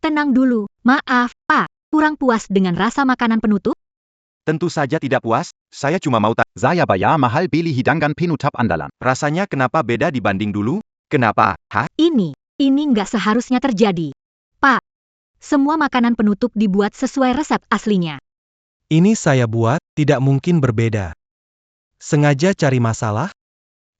Tenang dulu. Maaf, Pak. Kurang puas dengan rasa makanan penutup? Tentu saja tidak puas, saya cuma mau saya bayar mahal beli hidangan penutup andalan. Rasanya kenapa beda dibanding dulu? Kenapa? Hah? Ini nggak seharusnya terjadi. Pak. Semua makanan penutup dibuat sesuai resep aslinya. Ini saya buat, tidak mungkin berbeda. Sengaja cari masalah?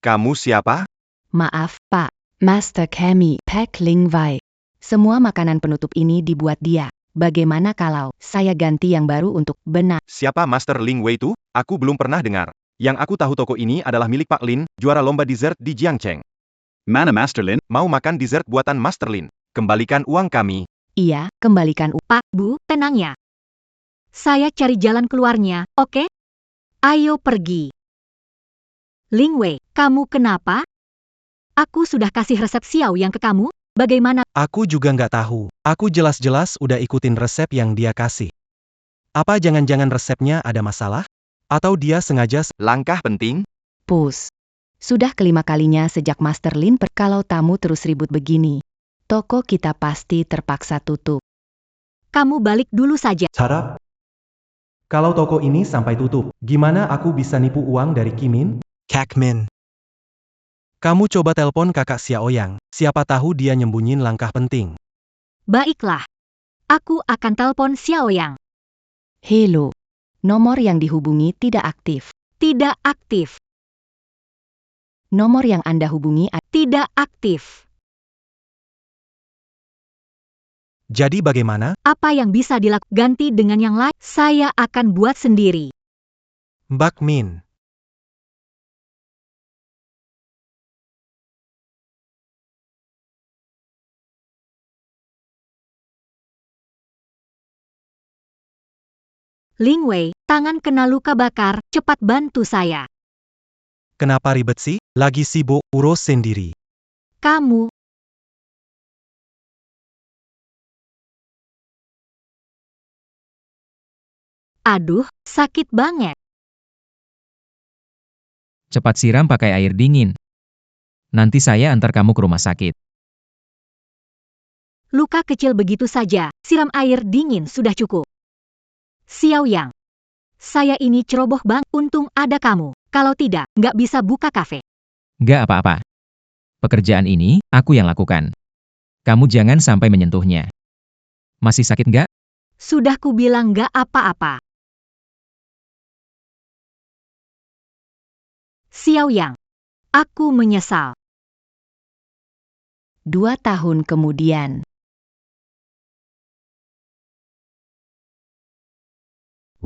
Kamu siapa? Maaf, Pak. Master Kami, Pak Ling Wei. Semua makanan penutup ini dibuat dia. Bagaimana kalau saya ganti yang baru untuk benar? Siapa Master Ling Wei itu? Aku belum pernah dengar. Yang aku tahu toko ini adalah milik Pak Lin, juara lomba dessert di Jiangcheng. Mana Master Lin? Mau makan dessert buatan Master Lin. Kembalikan uang kami. Iya, kembalikan Pak, Bu, tenang ya. Saya cari jalan keluarnya, oke? Ayo pergi. Ling Wei, kamu kenapa? Aku sudah kasih resep Xiao Yang ke kamu, bagaimana? Aku juga nggak tahu. Aku jelas-jelas udah ikutin resep yang dia kasih. Apa jangan-jangan resepnya ada masalah? Atau dia sengaja Langkah penting? Pus. Sudah kelima kalinya sejak Master Lin kalau tamu terus ribut begini. Toko kita pasti terpaksa tutup. Kamu balik dulu saja. Harap? Kalau toko ini sampai tutup, gimana aku bisa nipu uang dari Kimin? Kak Min. Kamu coba telepon kakak Xiaoyang, siapa tahu dia nyembunyin langkah penting. Baiklah. Aku akan telepon Xiao Yang. Hello. Nomor yang dihubungi tidak aktif. Tidak aktif. Nomor yang Anda hubungi Tidak aktif. Jadi bagaimana? Apa yang bisa dilakukan? Ganti dengan yang lain. Saya akan buat sendiri. Bak Min. Ling Wei, tangan kena luka bakar, cepat bantu saya. Kenapa ribet sih? Lagi sibuk, urus sendiri. Kamu. Aduh, sakit banget. Cepat siram pakai air dingin. Nanti saya antar kamu ke rumah sakit. Luka kecil begitu saja, siram air dingin sudah cukup. Xiao Yang. Saya ini ceroboh bang, untung ada kamu. Kalau tidak, nggak bisa buka kafe. Gak apa-apa. Pekerjaan ini, aku yang lakukan. Kamu jangan sampai menyentuhnya. Masih sakit nggak? Sudah ku bilang nggak apa-apa. Xiao Yang. Aku menyesal. 2 tahun kemudian.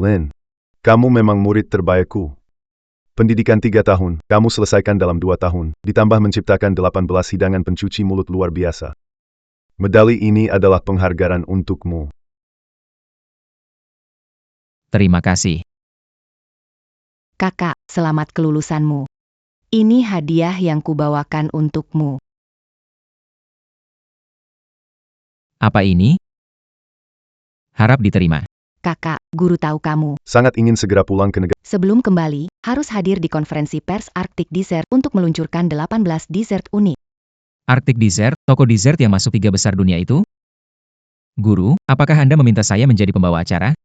Lin, kamu memang murid terbaikku. Pendidikan 3 tahun, kamu selesaikan dalam 2 tahun, ditambah menciptakan 18 hidangan pencuci mulut luar biasa. Medali ini adalah penghargaan untukmu. Terima kasih. Kakak, selamat kelulusanmu. Ini hadiah yang kubawakan untukmu. Apa ini? Harap diterima. Kakak, guru tahu kamu. Sangat ingin segera pulang ke negara. Sebelum kembali, harus hadir di konferensi pers Arctic Dessert untuk meluncurkan 18 dessert unik. Arctic Dessert, toko dessert yang masuk 3 besar dunia itu? Guru, apakah Anda meminta saya menjadi pembawa acara?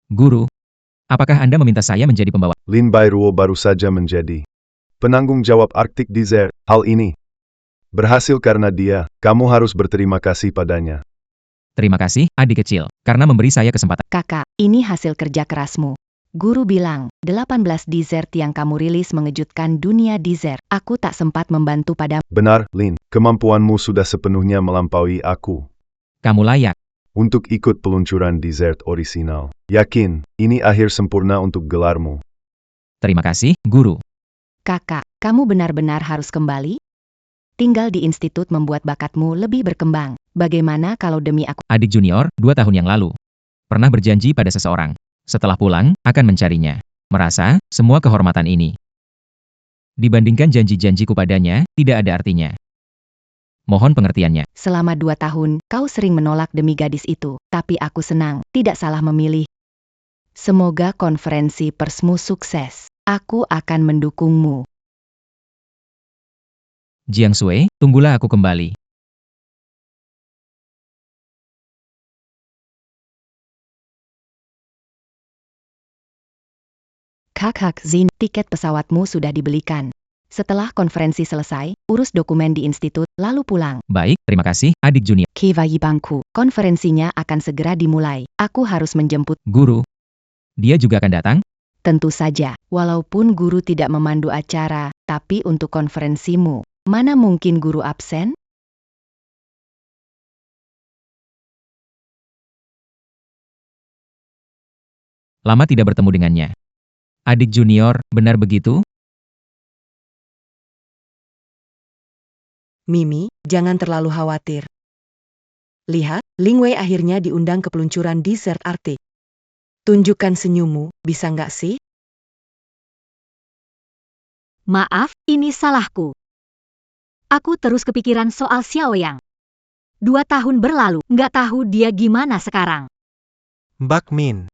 Guru, apakah Anda meminta saya menjadi pembawa? Lin Bairuo baru saja menjadi penanggung jawab Arctic Dessert. Hal ini berhasil karena dia. Kamu harus berterima kasih padanya. Terima kasih, adik kecil, karena memberi saya kesempatan. Kakak, ini hasil kerja kerasmu. Guru bilang, 18 dessert yang kamu rilis mengejutkan dunia dessert. Aku tak sempat membantu pada. Benar, Lin. Kemampuanmu sudah sepenuhnya melampaui aku. Kamu layak. Untuk ikut peluncuran dessert orisinal. Yakin, ini akhir sempurna untuk gelarmu. Terima kasih, guru. Kakak, kamu benar-benar harus kembali? Tinggal di institut membuat bakatmu lebih berkembang. Bagaimana kalau demi aku? Adik junior, 2 tahun yang lalu. Pernah berjanji pada seseorang. Setelah pulang, akan mencarinya. Merasa, semua kehormatan ini. Dibandingkan janji-janjiku padanya, tidak ada artinya. Mohon pengertiannya. Selama 2 tahun, kau sering menolak demi gadis itu. Tapi aku senang, tidak salah memilih. Semoga konferensi persmu sukses. Aku akan mendukungmu. Jiang Sui, tunggulah aku kembali. Kakak Zin, tiket pesawatmu sudah dibelikan. Setelah konferensi selesai, urus dokumen di institut, lalu pulang. Baik, terima kasih, adik junior. Kiwai bangku, konferensinya akan segera dimulai. Aku harus menjemput. Guru. Dia juga akan datang? Tentu saja, walaupun guru tidak memandu acara, tapi untuk konferensimu, Mana mungkin guru absen? Lama tidak bertemu dengannya. Adik junior, benar begitu? Mimi, jangan terlalu khawatir. Lihat, Ling Wei akhirnya diundang ke peluncuran dessert Arktik. Tunjukkan senyummu, bisa nggak sih? Maaf, ini salahku. Aku terus kepikiran soal Xiaoyang. 2 tahun berlalu, nggak tahu dia gimana sekarang. Mbak Min.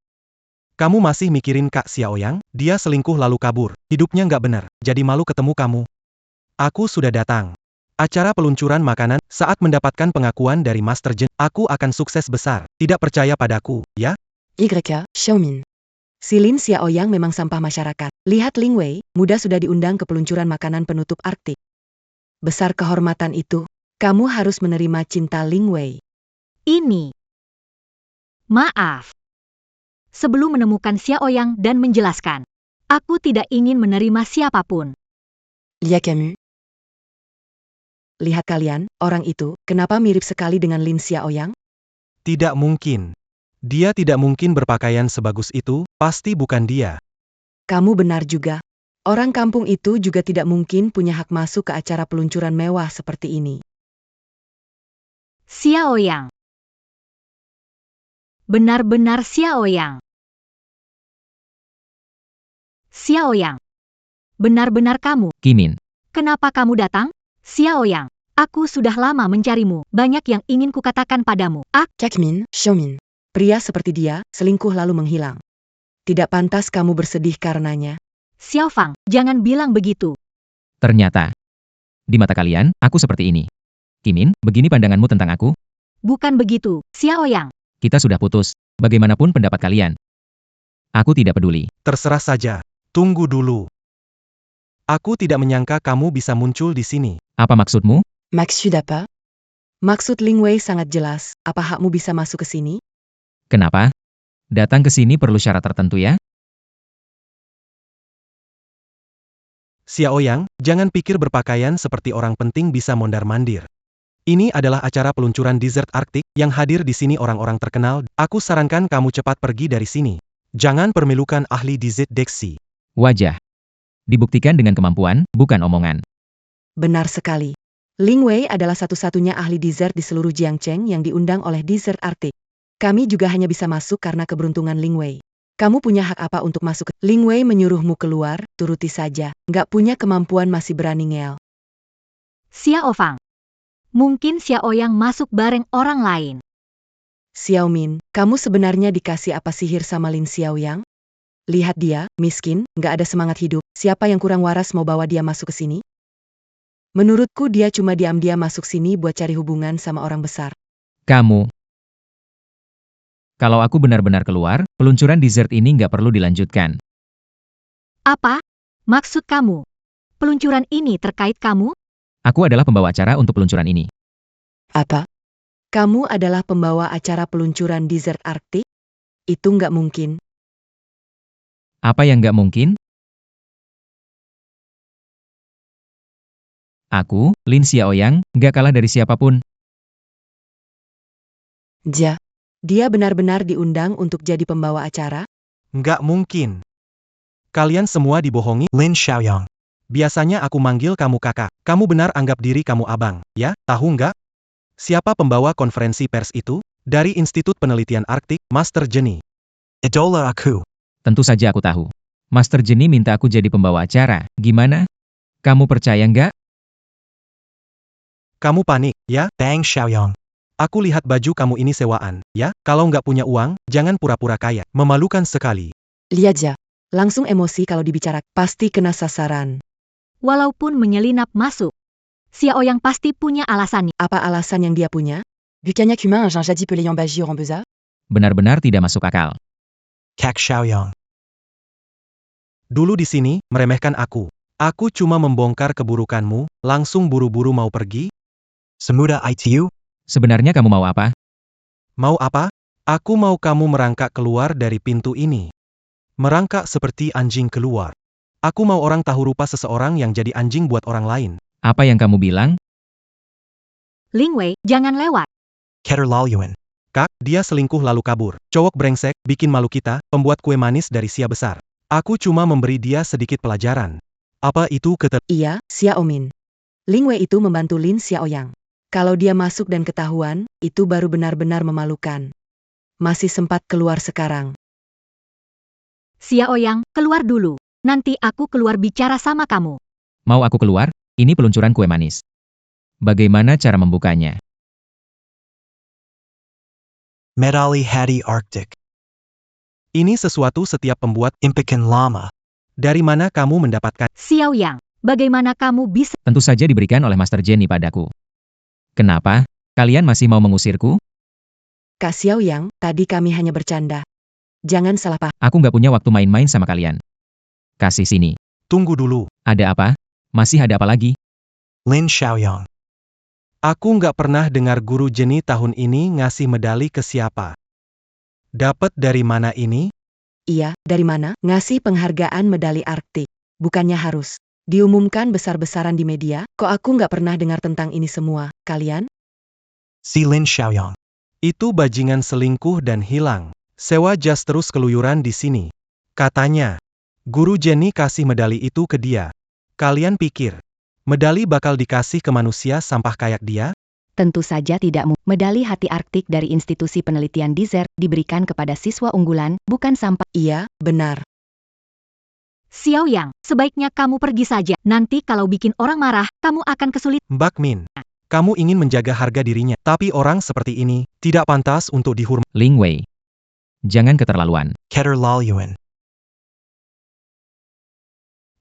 Kamu masih mikirin Kak Xiaoyang? Dia selingkuh lalu kabur. Hidupnya nggak bener. Jadi malu ketemu kamu. Aku sudah datang. Acara peluncuran makanan, saat mendapatkan pengakuan dari Master Jen, aku akan sukses besar. Tidak percaya padaku, ya? YK, Xiaomin. Si Lin Xiaoyang memang sampah masyarakat. Lihat Ling Wei, muda sudah diundang ke peluncuran makanan penutup Arktik. Besar kehormatan itu. Kamu harus menerima cinta Ling Wei. Ini. Maaf. Sebelum menemukan Xiaoyang dan menjelaskan, aku tidak ingin menerima siapapun. Lia Camus. Lihat kalian, orang itu, kenapa mirip sekali dengan Lin Xiaoyang? Tidak mungkin. Dia tidak mungkin berpakaian sebagus itu, pasti bukan dia. Kamu benar juga. Orang kampung itu juga tidak mungkin punya hak masuk ke acara peluncuran mewah seperti ini. Xiaoyang. Benar-benar Xiaoyang. Xiaoyang. Benar-benar kamu. Kimin. Kenapa kamu datang? Xiaoyang. Aku sudah lama mencarimu. Banyak yang ingin kukatakan padamu. Cakmin, Xiaomin. Pria seperti dia, selingkuh lalu menghilang. Tidak pantas kamu bersedih karenanya. Xiaofang, jangan bilang begitu. Ternyata. Di mata kalian, aku seperti ini. Kimin, begini pandanganmu tentang aku? Bukan begitu, Xiaoyang. Kita sudah putus. Bagaimanapun pendapat kalian. Aku tidak peduli. Terserah saja. Tunggu dulu. Aku tidak menyangka kamu bisa muncul di sini. Apa maksudmu? Maksud apa? Maksud Ling Wei sangat jelas. Apa hakmu bisa masuk ke sini? Kenapa? Datang ke sini perlu syarat tertentu ya? Xiaoyang, jangan pikir berpakaian seperti orang penting bisa mondar-mandir. Ini adalah acara peluncuran dessert Arktik, yang hadir di sini orang-orang terkenal. Aku sarankan kamu cepat pergi dari sini. Jangan permilukan ahli dessert Dexi. Wajah. Dibuktikan dengan kemampuan, bukan omongan. Benar sekali. Ling Wei adalah satu-satunya ahli dessert di seluruh Jiangcheng yang diundang oleh dessert Arktik. Kami juga hanya bisa masuk karena keberuntungan Ling Wei. Kamu punya hak apa untuk masuk? Ling Wei menyuruhmu keluar, turuti saja. Nggak punya kemampuan masih berani ngel. Xiaofang. Mungkin Xiaoyang masuk bareng orang lain. Xiaomin, kamu sebenarnya dikasih apa sihir sama Lin Xiaoyang? Lihat dia, miskin, nggak ada semangat hidup. Siapa yang kurang waras mau bawa dia masuk ke sini? Menurutku dia cuma diam-diam masuk sini buat cari hubungan sama orang besar. Kamu. Kalau aku benar-benar keluar, peluncuran dessert ini nggak perlu dilanjutkan. Apa? Maksud kamu? Peluncuran ini terkait kamu? Aku adalah pembawa acara untuk peluncuran ini. Apa? Kamu adalah pembawa acara peluncuran dessert Arktik? Itu nggak mungkin. Apa yang nggak mungkin? Aku, Lin Xiaoyang, nggak kalah dari siapapun. Dia benar-benar diundang untuk jadi pembawa acara? Nggak mungkin. Kalian semua dibohongi. Lin Xiaoyang. Biasanya aku manggil kamu kakak. Kamu benar anggap diri kamu abang, ya? Tahu nggak? Siapa pembawa konferensi pers itu? Dari Institut Penelitian Arktik, Master Jenny. Idola aku. Tentu saja aku tahu. Master Jenny minta aku jadi pembawa acara. Gimana? Kamu percaya nggak? Kamu panik, ya? Bang Xiaoyang. Aku lihat baju kamu ini sewaan, ya? Kalau nggak punya uang, jangan pura-pura kaya. Memalukan sekali. Lihat aja. Langsung emosi kalau dibicara, pasti kena sasaran. Walaupun menyelinap masuk, Xiaoyang pasti punya alasannya. Apa alasan yang dia punya? Bukannya humain un jadi pelayant bajir en beza? Benar-benar tidak masuk akal. Kak Xiaoyang. Dulu di sini, meremehkan aku. Aku cuma membongkar keburukanmu, langsung buru-buru mau pergi? Semudah itu? Sebenarnya kamu mau apa? Mau apa? Aku mau kamu merangkak keluar dari pintu ini. Merangkak seperti anjing keluar. Aku mau orang tahu rupa seseorang yang jadi anjing buat orang lain. Apa yang kamu bilang? Ling Wei, jangan lewat. Keterlaluan. Kak, dia selingkuh lalu kabur. Cowok brengsek, bikin malu kita, pembuat kue manis dari sia besar. Aku cuma memberi dia sedikit pelajaran. Apa itu Iya, Xiao Min. Ling Wei itu membantu Lin Xiaoyang. Kalau dia masuk dan ketahuan, itu baru benar-benar memalukan. Masih sempat keluar sekarang. Xiaoyang, keluar dulu. Nanti aku keluar bicara sama kamu. Mau aku keluar? Ini peluncuran kue manis. Bagaimana cara membukanya? Medali Hadi Arctic. Ini sesuatu setiap pembuat. Impikan Lama. Dari mana kamu mendapatkan? Xiaoyang, bagaimana kamu bisa? Tentu saja diberikan oleh Master Jenny padaku. Kenapa? Kalian masih mau mengusirku? Kak Xiaoyang, tadi kami hanya bercanda. Jangan salah paham. Aku nggak punya waktu main-main sama kalian. Kasih sini. Tunggu dulu. Ada apa? Masih ada apa lagi? Lin Xiaoyang. Aku nggak pernah dengar guru Jenny tahun ini ngasih medali ke siapa. Dapat dari mana ini? Iya, dari mana? Ngasih penghargaan medali Arktik. Bukannya harus diumumkan besar-besaran di media, kok aku nggak pernah dengar tentang ini semua, kalian? Si Lin Xiaoyang. Itu bajingan selingkuh dan hilang. Sewa jas terus keluyuran di sini. Katanya, guru Jenny kasih medali itu ke dia. Kalian pikir, medali bakal dikasih ke manusia sampah kayak dia? Tentu saja tidak. Medali Hati Arktik dari institusi penelitian Desert diberikan kepada siswa unggulan, bukan sampah. Iya, benar. Xiaoyang, sebaiknya kamu pergi saja. Nanti kalau bikin orang marah, kamu akan kesulitan. Mbak Min, kamu ingin menjaga harga dirinya, tapi orang seperti ini tidak pantas untuk dihormati. Ling Wei. Jangan keterlaluan. Keterlaluan.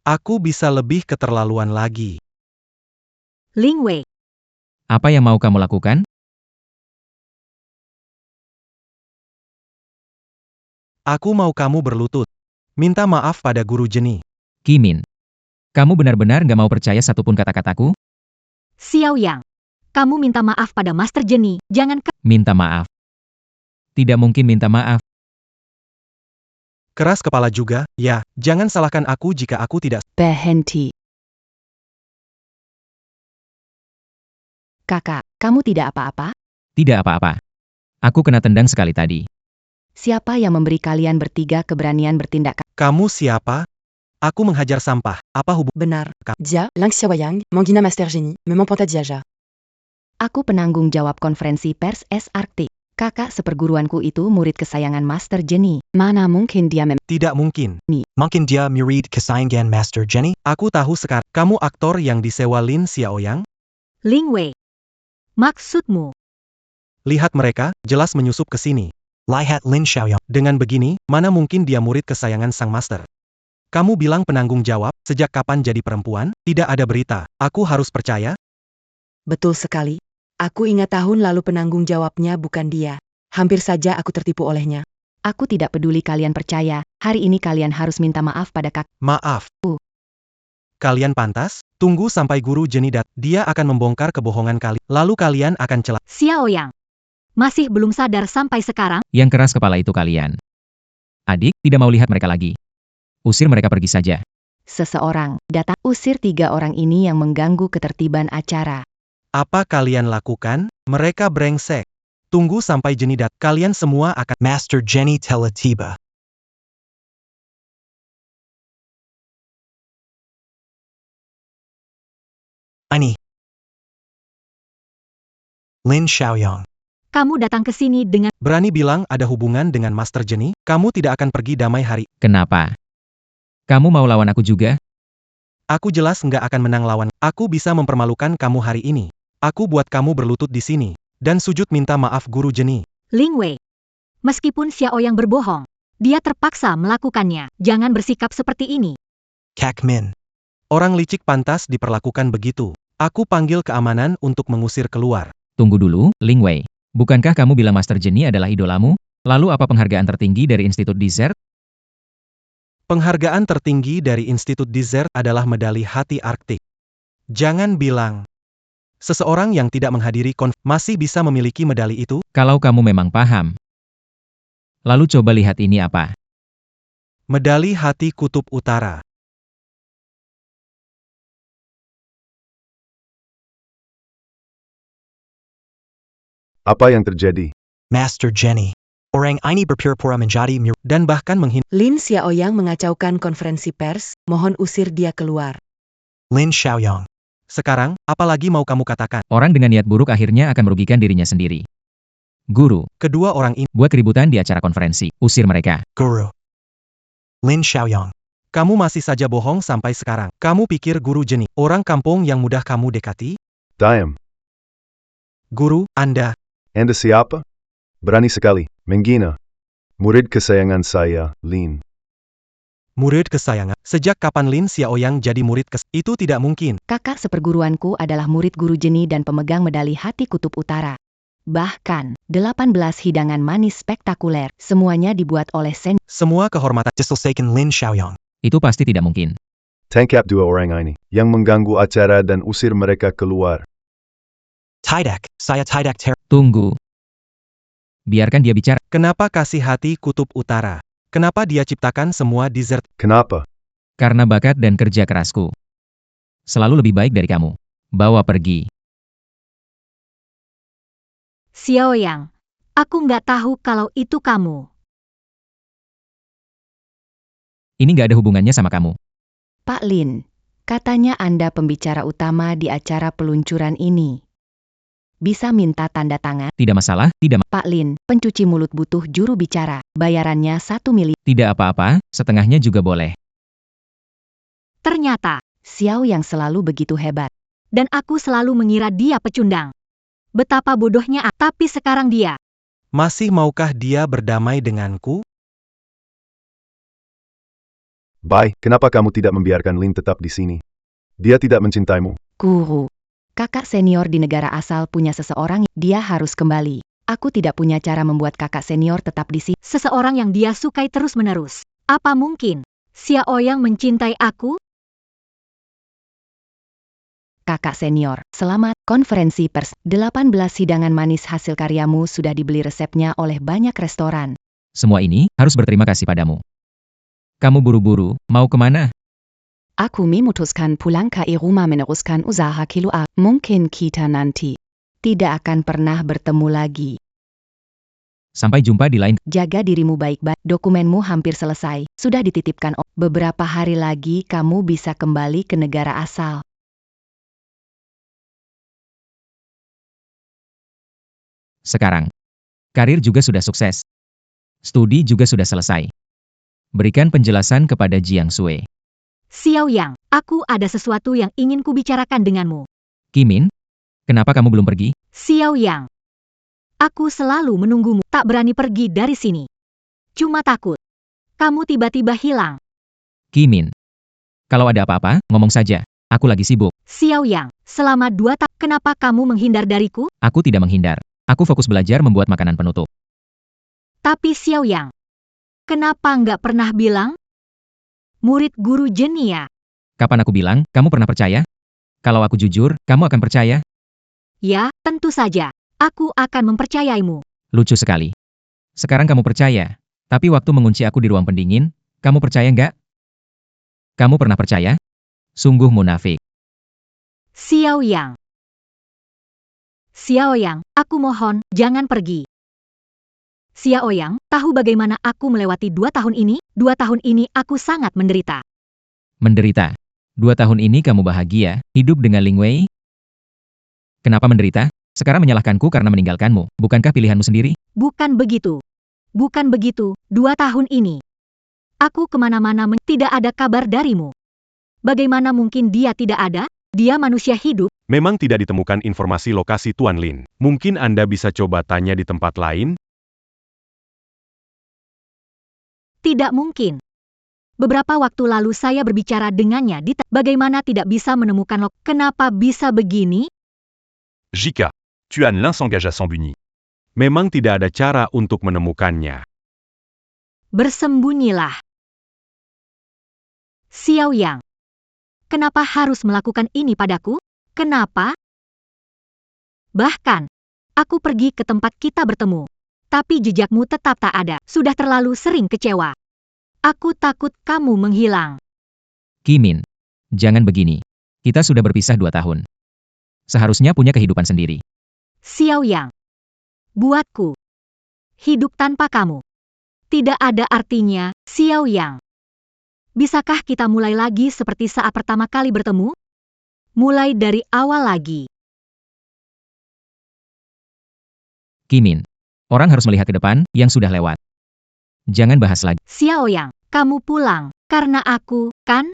Aku bisa lebih keterlaluan lagi. Ling Wei, Apa yang mau kamu lakukan? Aku mau kamu berlutut. Minta maaf pada guru Jenny. Kimin. Kamu benar-benar nggak mau percaya satupun kata-kataku? Xiaoyang, kamu minta maaf pada Master Jenny, jangan Minta maaf. Tidak mungkin minta maaf. Keras kepala juga, ya, jangan salahkan aku jika aku tidak. Berhenti. Kakak, kamu tidak apa-apa? Tidak apa-apa. Aku kena tendang sekali tadi. Siapa yang memberi kalian bertiga keberanian bertindak? Kamu siapa? Aku menghajar sampah. Apa hubungan? Benar. Jia, Ling Xiaoyang, Mangina Master Genie, Memang Ponta Diaja. Aku penanggung jawab konferensi pers S Arktik. Kakak seperguruanku itu murid kesayangan Master Jenny. Mana mungkin dia Tidak mungkin. Mungkin dia murid kesayangan Master Jenny? Aku tahu sekarang. Kamu aktor yang disewa Lin Xiaoyang? Ling Wei. Maksudmu? Lihat mereka, jelas menyusup ke sini. Lihat Lin Xiaoyang. Dengan begini, mana mungkin dia murid kesayangan sang master? Kamu bilang penanggung jawab, sejak kapan jadi perempuan? Tidak ada berita. Aku harus percaya? Betul sekali. Aku ingat tahun lalu penanggung jawabnya bukan dia. Hampir saja aku tertipu olehnya. Aku tidak peduli kalian percaya, hari ini kalian harus minta maaf pada kakak. Maaf. Kalian pantas? Tunggu sampai guru Jenny datang. Dia akan membongkar kebohongan kalian. Lalu kalian akan celaka. Xiaoyang, masih belum sadar sampai sekarang? Yang keras kepala itu kalian. Adik, tidak mau lihat mereka lagi. Usir mereka pergi saja. Seseorang datang usir 3 orang ini yang mengganggu ketertiban acara. Apa kalian lakukan? Mereka brengsek. Tunggu sampai Jenny datang. Kalian semua akan. Master Jenny telah tiba. Ani. Lin Xiaoyang. Kamu datang ke sini dengan Berani bilang ada hubungan dengan Master Jenny? Kamu tidak akan pergi damai hari. Kenapa? Kamu mau lawan aku juga? Aku jelas nggak akan menang lawan. Aku bisa mempermalukan kamu hari ini. Aku buat kamu berlutut di sini. Dan sujud minta maaf guru Jenny. Ling Wei. Meskipun Xiaoyang berbohong, dia terpaksa melakukannya. Jangan bersikap seperti ini. Kak Min. Orang licik pantas diperlakukan begitu. Aku panggil keamanan untuk mengusir keluar. Tunggu dulu, Ling Wei. Bukankah kamu bilang Master Jenny adalah idolamu? Lalu apa penghargaan tertinggi dari Institut Desert? Penghargaan tertinggi dari Institut Desert adalah medali Hati Arktik. Jangan bilang seseorang yang tidak menghadiri masih bisa memiliki medali itu. Kalau kamu memang paham. Lalu coba lihat ini apa? Medali Hati Kutub Utara. Apa yang terjadi? Master Jenny. Orang ini berpura-pura menjadi murid. Dan bahkan menghina. Lin Xiaoyang mengacaukan konferensi pers, mohon usir dia keluar. Lin Xiaoyang. Sekarang, apa lagi mau kamu katakan? Orang dengan niat buruk akhirnya akan merugikan dirinya sendiri. Guru, Kedua orang ini, buat keributan di acara konferensi. Usir mereka. Guru. Lin Xiaoyang. kamu masih saja bohong sampai sekarang. Kamu pikir Guru Jenny, orang kampung yang mudah kamu dekati? Diam. Guru, Anda. Anda siapa? Berani sekali menghina murid kesayangan saya, Lin. Murid kesayangan. Sejak kapan Lin Xiaoyang jadi murid Itu tidak mungkin. Kakak seperguruanku adalah murid guru Jenny dan pemegang medali hati Kutub Utara. Bahkan, 18 hidangan manis spektakuler, semuanya dibuat oleh Semua kehormatan. Diselesaikan Lin Xiaoyang. Itu pasti tidak mungkin. Tangkap dua orang ini yang mengganggu acara dan usir mereka keluar. Tidak, saya tidak Tunggu. Biarkan dia bicara. Kenapa kasih hati Kutub Utara? Kenapa dia ciptakan semua dessert? Kenapa? Karena bakat dan kerja kerasku. Selalu lebih baik dari kamu. Bawa pergi. Xiaoyang, aku nggak tahu kalau itu kamu. Ini nggak ada hubungannya sama kamu. Pak Lin, katanya Anda pembicara utama di acara peluncuran ini. Bisa minta tanda tangan? Tidak masalah, Pak Lin, pencuci mulut butuh juru bicara. Bayarannya 1 miliar. tidak apa-apa, setengahnya juga boleh. Ternyata, Xiao yang selalu begitu hebat. dan aku selalu mengira dia pecundang. Betapa bodohnya, tapi sekarang dia. Masih maukah dia berdamai denganku? Bai, kenapa kamu tidak membiarkan Lin tetap di sini? Dia tidak mencintaimu. Guru, kakak senior di negara asal punya seseorang, dia harus kembali. Aku tidak punya cara membuat kakak senior tetap di sini. Seseorang yang dia sukai terus-menerus. Apa mungkin Xiaoyang mencintai aku? Kakak senior, selamat. Konferensi pers, 18 hidangan manis hasil karyamu sudah dibeli resepnya oleh banyak restoran. Semua ini harus berterima kasih padamu. Kamu buru-buru, mau kemana? Aku memutuskan pulang ke rumah meneruskan usaha keluar. Mungkin kita nanti tidak akan pernah bertemu lagi. Sampai jumpa di lain. Jaga dirimu baik-baik. Dokumenmu hampir selesai. Sudah dititipkan. Beberapa hari lagi kamu bisa kembali ke negara asal. Sekarang, karir juga sudah sukses. Studi juga sudah selesai. Berikan penjelasan kepada Jiang Sui. Xiaoyang, aku ada sesuatu yang ingin kubicarakan denganmu. Kimin, kenapa kamu belum pergi? Xiaoyang, aku selalu menunggumu, tak berani pergi dari sini. Cuma takut kamu tiba-tiba hilang. Kimin, kalau ada apa-apa, ngomong saja. Aku lagi sibuk. Xiaoyang, selama 2 tahun, kenapa kamu menghindar dariku? Aku tidak menghindar. Aku fokus belajar membuat makanan penutup. Tapi Xiaoyang, kenapa nggak pernah bilang? Murid guru Jenny ya? Kapan aku bilang, kamu pernah percaya? Kalau aku jujur, kamu akan percaya? Ya, tentu saja. Aku akan mempercayaimu. Lucu sekali. Sekarang kamu percaya. Tapi waktu mengunci aku di ruang pendingin, kamu percaya nggak? Kamu pernah percaya? Sungguh munafik. Xiaoyang. Xiaoyang, aku mohon, jangan pergi. Xiaoyang, tahu bagaimana aku melewati 2 tahun ini? 2 tahun ini aku sangat menderita. Menderita. 2 tahun ini kamu bahagia, hidup dengan Ling Wei? Kenapa menderita? Sekarang menyalahkanku karena meninggalkanmu. Bukankah pilihanmu sendiri? Bukan begitu. Bukan begitu, 2 tahun ini. Aku kemana-mana tidak ada kabar darimu. Bagaimana mungkin dia tidak ada? Dia manusia hidup. Memang tidak ditemukan informasi lokasi Tuan Lin. Mungkin Anda bisa coba tanya di tempat lain? Tidak mungkin. Beberapa waktu lalu saya berbicara dengannya bagaimana tidak bisa menemukan kenapa bisa begini? Jika, Tuan Lin s'engage à s'embunyi. Memang tidak ada cara untuk menemukannya. Bersembunyilah. Xiaoyang. Kenapa harus melakukan ini padaku? Kenapa? Bahkan, aku pergi ke tempat kita bertemu. Tapi jejakmu tetap tak ada. Sudah terlalu sering kecewa. Aku takut kamu menghilang. Kimin, jangan begini. Kita sudah berpisah 2 tahun. Seharusnya punya kehidupan sendiri. Xiaoyang. buatku. Hidup tanpa kamu tidak ada artinya, Xiao Yang. Bisakah kita mulai lagi seperti saat pertama kali bertemu? Mulai dari awal lagi. Kimin. Orang harus melihat ke depan yang sudah lewat. Jangan bahas lagi. Xiao Yang, kamu pulang karena aku, kan?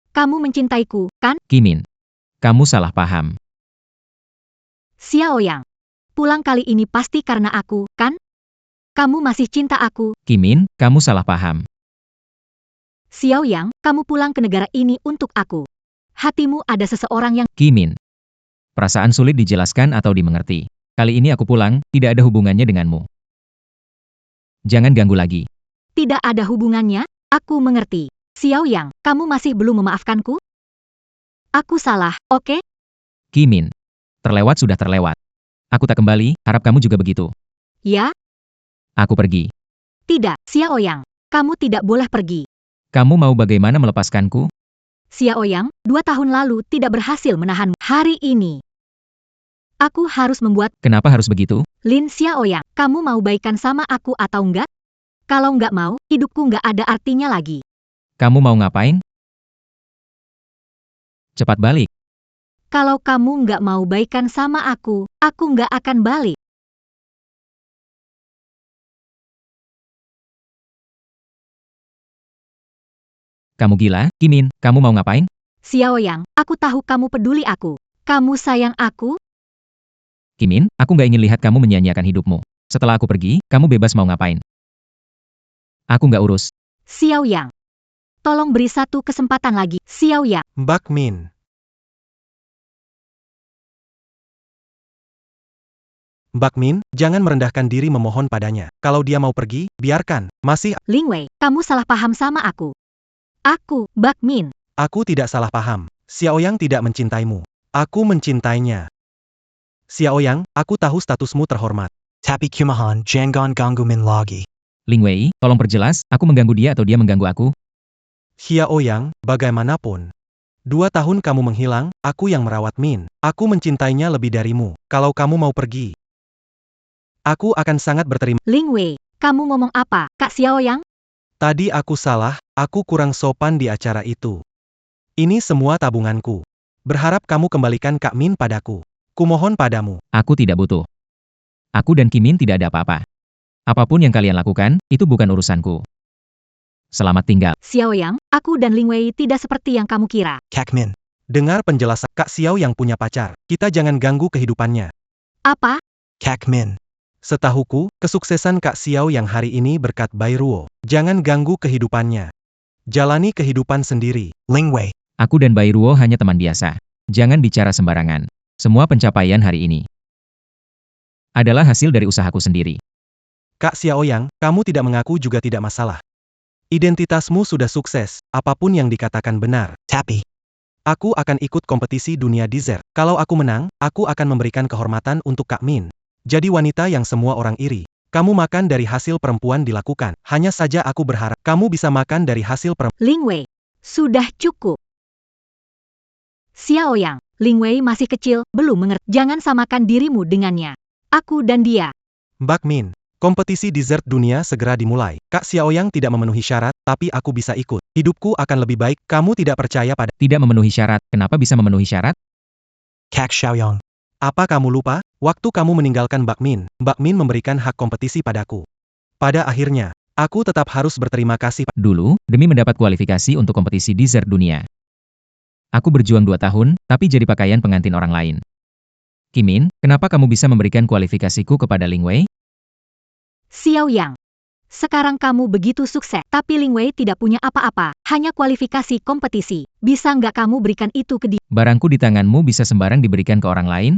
Kamu mencintaiku, kan? Kimin. Kamu salah paham. Xiao Yang, pulang kali ini pasti karena aku, kan? Kamu masih cinta aku. Kimin, kamu salah paham. Xiao Yang, kamu pulang ke negara ini untuk aku. Hatimu ada seseorang yang... Kimin. Perasaan sulit dijelaskan atau dimengerti. Kali ini aku pulang, tidak ada hubungannya denganmu. Jangan ganggu lagi. Tidak ada hubungannya, aku mengerti. Xiao Yang, kamu masih belum memaafkanku? Aku salah, oke? Kimin. Terlewat sudah terlewat. Aku tak kembali, harap kamu juga begitu. Ya? Aku pergi. Tidak, Xiao Yang, kamu tidak boleh pergi. Kamu mau bagaimana melepaskanku? Xiao Yang, 2 tahun lalu tidak berhasil menahanmu. Hari ini, aku harus membuat... Kenapa harus begitu? Lin Xiao Yang, kamu mau baikan sama aku atau enggak? Kalau enggak mau, hidupku enggak ada artinya lagi. Kamu mau ngapain? Cepat balik. Kalau kamu enggak mau baikan sama aku enggak akan balik. Kamu gila, Kimin, kamu mau ngapain? Xiao Yang, aku tahu kamu peduli aku. Kamu sayang aku? Kimin, aku nggak ingin lihat kamu menyia-nyiakan hidupmu. Setelah aku pergi, kamu bebas mau ngapain. Aku nggak urus. Xiao Yang, tolong beri satu kesempatan lagi. Xiao Yang, Mbak Min. Mbak Min, jangan merendahkan diri memohon padanya. Kalau dia mau pergi, biarkan. Masih, Ling Wei, kamu salah paham sama aku. Aku, Bak Min. aku tidak salah paham. Xiao Yang tidak mencintaimu. Aku mencintainya. Xiao Yang, aku tahu statusmu terhormat. Tapi kumahan jangan ganggu min lagi. Ling Wei, tolong perjelas, aku mengganggu dia atau dia mengganggu aku? Xiao Yang, bagaimanapun. 2 tahun kamu menghilang, aku yang merawat Min. Aku mencintainya lebih darimu. Kalau kamu mau pergi, aku akan sangat berterima. Ling Wei, kamu ngomong apa, Kak Xiao Yang? Tadi aku salah, aku kurang sopan di acara itu. Ini semua tabunganku. Berharap kamu kembalikan Kak Min padaku. Kumohon padamu. Aku tidak butuh. Aku dan Kimin tidak ada apa-apa. Apapun yang kalian lakukan, itu bukan urusanku. Selamat tinggal. Xiao Yang, aku dan Ling Wei tidak seperti yang kamu kira. Kak Min. Dengar penjelasan Kak Xiao yang punya pacar. Kita jangan ganggu kehidupannya. Apa? Kak Min. Setahuku, kesuksesan Kak Xiao yang hari ini berkat Bai Ruo. Jangan ganggu kehidupannya. Jalani kehidupan sendiri. Ling Wei. Aku dan Bai Ruo hanya teman biasa. Jangan bicara sembarangan. Semua pencapaian hari ini adalah hasil dari usahaku sendiri. Kak Xiao Yang, kamu tidak mengaku juga tidak masalah. Identitasmu sudah sukses, apapun yang dikatakan benar. Tapi. Aku akan ikut kompetisi dunia dessert. Kalau aku menang, aku akan memberikan kehormatan untuk Kak Min. Jadi wanita yang semua orang iri. Kamu makan dari hasil perempuan dilakukan. Hanya saja aku berharap kamu bisa makan dari hasil perempuan. Ling Wei, sudah cukup. Xiao Yang, Ling Wei masih kecil, belum mengerti. Jangan samakan dirimu dengannya. Aku dan dia. Mbak Min, kompetisi dessert dunia segera dimulai. Kak Xiao Yang tidak memenuhi syarat, tapi aku bisa ikut. Hidupku akan lebih baik. Kamu tidak percaya pada... Tidak memenuhi syarat. Kenapa bisa memenuhi syarat? Kak Xiaoyong. Apa kamu lupa? Waktu kamu meninggalkan Mbak Min memberikan hak kompetisi padaku. Pada akhirnya, aku tetap harus berterima kasih. Dulu, demi mendapat kualifikasi untuk kompetisi dessert dunia. Aku berjuang 2 tahun, tapi jadi pakaian pengantin orang lain. Kimin, kenapa kamu bisa memberikan kualifikasiku kepada Ling Wei? Xiao Yang, sekarang kamu begitu sukses, tapi Ling Wei tidak punya apa-apa, hanya kualifikasi kompetisi. Bisa nggak kamu berikan itu ke dia? Barangku di tanganmu bisa sembarang diberikan ke orang lain?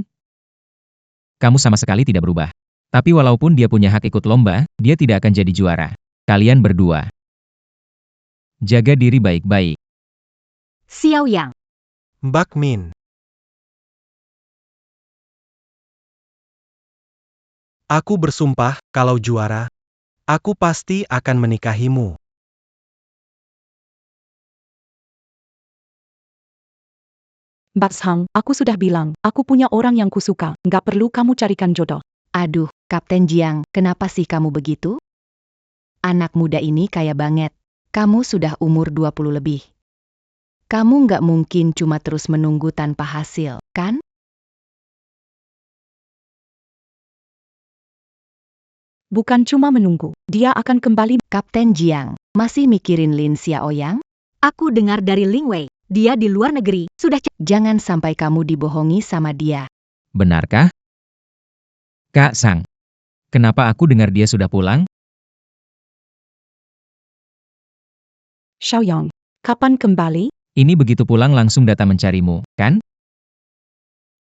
Kamu sama sekali tidak berubah. Tapi walaupun dia punya hak ikut lomba, dia tidak akan jadi juara. Kalian berdua. Jaga diri baik-baik. Xiao Yang, Mbak Min. Aku bersumpah, kalau juara, aku pasti akan menikahimu. Mbak Hang, aku sudah bilang, aku punya orang yang kusuka, nggak perlu kamu carikan jodoh. Aduh, Kapten Jiang, kenapa sih kamu begitu? Anak muda ini kaya banget. Kamu sudah umur 20 lebih. Kamu nggak mungkin cuma terus menunggu tanpa hasil, kan? Bukan cuma menunggu, dia akan kembali. Kapten Jiang, masih mikirin Lin Xiaoyang? Aku dengar dari Ling Wei, dia di luar negeri, sudah Jangan sampai kamu dibohongi sama dia. Benarkah? Kak Sang, kenapa aku dengar dia sudah pulang? Xiaoyang, kapan kembali? Ini begitu pulang langsung datang mencarimu, kan?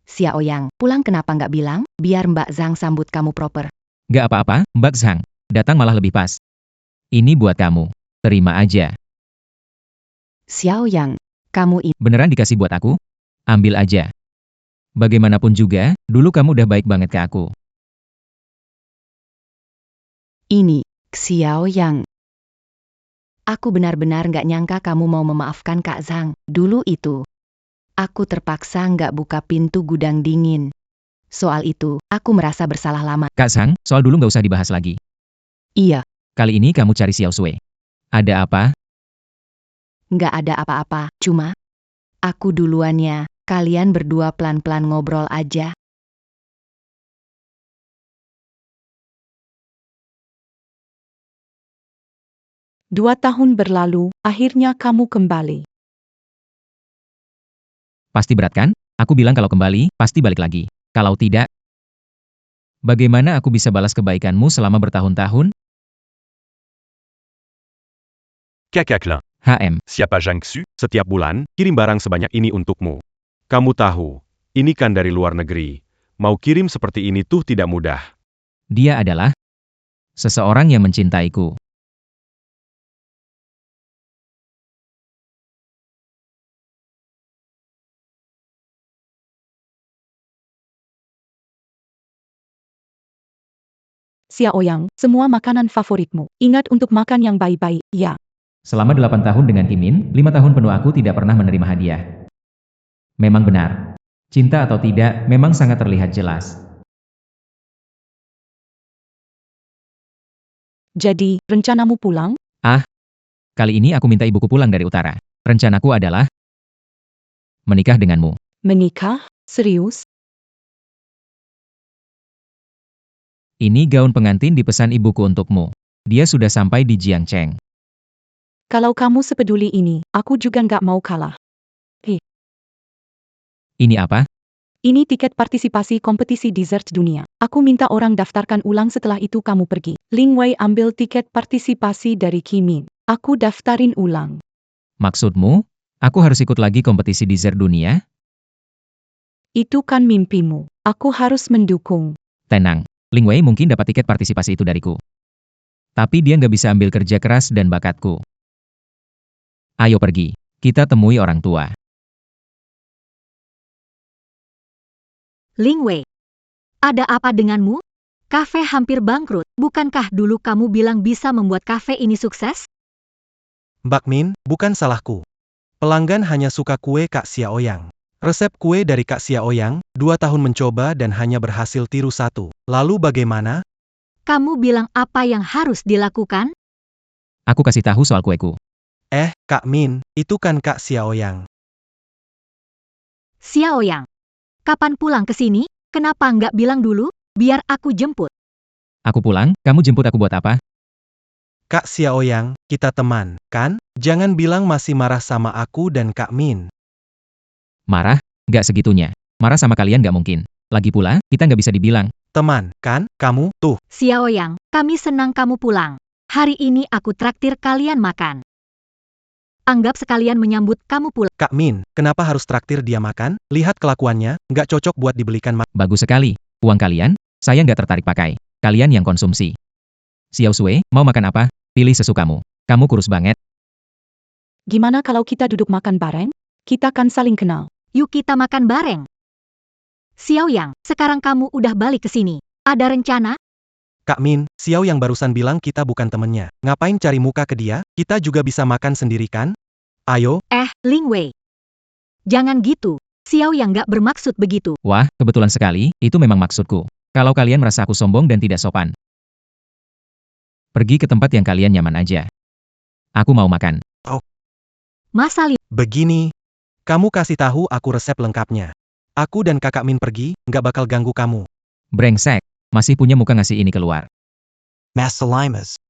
Xiaoyang, pulang kenapa nggak bilang? Biar Mbak Zhang sambut kamu proper. Gak apa-apa, Mbak Zhang. Datang malah lebih pas. Ini buat kamu. Terima aja. Xiaoyang, kamu ini. Beneran dikasih buat aku? Ambil aja. Bagaimanapun juga, dulu kamu udah baik banget ke aku. Ini, Xiaoyang. Aku benar-benar nggak nyangka kamu mau memaafkan Kak Zhang. Dulu itu, aku terpaksa nggak buka pintu gudang dingin. Soal itu, aku merasa bersalah lama. Kak Sang, soal dulu nggak usah dibahas lagi. Iya, Kali ini kamu cari Xiao Sui. Ada apa? nggak ada apa-apa, cuma aku duluannya, kalian berdua pelan-pelan ngobrol aja. Dua tahun berlalu, akhirnya kamu kembali. Pasti berat kan? Aku bilang kalau kembali, pasti balik lagi. Kalau tidak, bagaimana aku bisa balas kebaikanmu selama bertahun-tahun? Kakak HM, siapa Zhang Xu? Setiap bulan, kirim barang sebanyak ini untukmu. Kamu tahu, ini kan dari luar negeri. Mau kirim seperti ini tuh tidak mudah. dia adalah seseorang yang mencintaiku. Xiaoyang, semua makanan favoritmu. Ingat untuk makan yang baik-baik, ya. Selama 8 tahun dengan Kimin, 5 tahun penuh aku tidak pernah menerima hadiah. Memang benar. Cinta atau tidak, memang sangat terlihat jelas. Jadi, rencanamu pulang? Kali ini aku minta ibuku pulang dari utara. Rencanaku adalah menikah denganmu. Menikah? Serius? Ini gaun pengantin dipesan ibuku untukmu. Dia sudah sampai di Jiangcheng. Kalau kamu sepeduli ini, aku juga nggak mau kalah. Ini apa? Ini tiket partisipasi kompetisi dessert dunia. Aku minta orang daftarkan ulang setelah itu kamu pergi. Ling Wei ambil tiket partisipasi dari Kimin. Aku daftarin ulang. Maksudmu, aku harus ikut lagi kompetisi dessert dunia? Itu kan mimpimu. Aku harus mendukung. Tenang, Ling Wei mungkin dapat tiket partisipasi itu dariku. Tapi dia nggak bisa ambil kerja keras dan bakatku. Ayo pergi, kita temui orang tua. Ling Wei. Ada apa denganmu? Kafe hampir bangkrut, bukankah dulu kamu bilang bisa membuat kafe ini sukses? Mbak Min, bukan salahku. Pelanggan hanya suka kue Kak Xiaoyang. Resep kue dari Kak Xiaoyang, 2 tahun mencoba dan hanya berhasil tiru 1. Lalu bagaimana? Kamu bilang apa yang harus dilakukan? Aku kasih tahu soal kueku. Kak Min, itu kan Kak Xiaoyang. Xiaoyang. Kapan pulang ke sini? Kenapa nggak bilang dulu? Biar aku jemput. Aku pulang, kamu jemput aku buat apa? Kak Xiaoyang, kita teman, kan? Jangan bilang masih marah sama aku dan Kak Min. Marah? Nggak segitunya. Marah sama kalian nggak mungkin. Lagi pula, kita nggak bisa dibilang. Teman, kan? Kamu, tuh. Xiaoyang, kami senang kamu pulang. Hari ini aku traktir kalian makan. Anggap sekalian menyambut kamu pulang. Kak Min, kenapa harus traktir dia makan? Lihat kelakuannya, nggak cocok buat dibelikan makan. Bagus sekali. Uang kalian, saya nggak tertarik pakai. Kalian yang konsumsi. Xiao Sui, mau makan apa? Pilih sesukamu. Kamu kurus banget. Gimana kalau kita duduk makan bareng? Kita kan saling kenal. Yuk kita makan bareng. Xiaoyang, sekarang kamu udah balik ke sini. Ada rencana? Kak Min, Xiao yang barusan bilang kita bukan temennya. Ngapain cari muka ke dia? Kita juga bisa makan sendiri kan? Ayo. Ling Wei. Jangan gitu. Xiaoyang nggak bermaksud begitu. Wah, kebetulan sekali, itu memang maksudku. Kalau kalian merasa aku sombong dan tidak sopan, pergi ke tempat yang kalian nyaman aja. Aku mau makan. Masa Begini, kamu kasih tahu aku resep lengkapnya. Aku dan kakak Min pergi, nggak bakal ganggu kamu. Brengsek, masih punya muka ngasih ini keluar. Masalimas.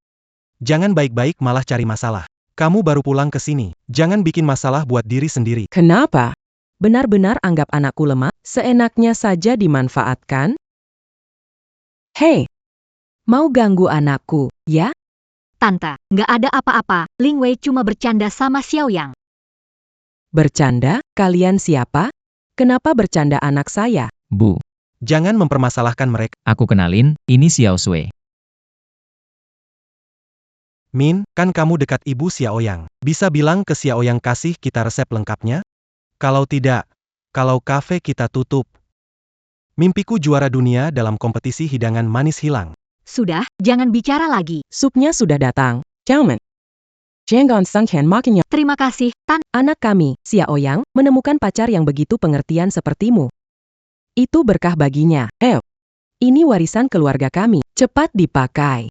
Jangan baik-baik malah cari masalah. Kamu baru pulang ke sini, jangan bikin masalah buat diri sendiri. Kenapa? Benar-benar anggap anakku lemah, seenaknya saja dimanfaatkan? Hei, mau ganggu anakku, ya? Tante, nggak ada apa-apa. Ling Wei cuma bercanda sama Xiaoyang. Bercanda? Kalian siapa? Kenapa bercanda anak saya? Bu, Jangan mempermasalahkan mereka. aku kenalin, ini Xiao Sui. Min, kan kamu dekat ibu Xiaoyang. Bisa bilang ke Xiaoyang kasih kita resep lengkapnya? Kalau tidak, kalau kafe kita tutup. Mimpiku juara dunia dalam kompetisi hidangan manis hilang. Sudah, jangan bicara lagi. Supnya sudah datang. Xiaomen. Janggon Senghen makinnya. Terima kasih, Tan. Anak kami, Xiaoyang, menemukan pacar yang begitu pengertian sepertimu. Itu berkah baginya. Ini warisan keluarga kami. Cepat dipakai.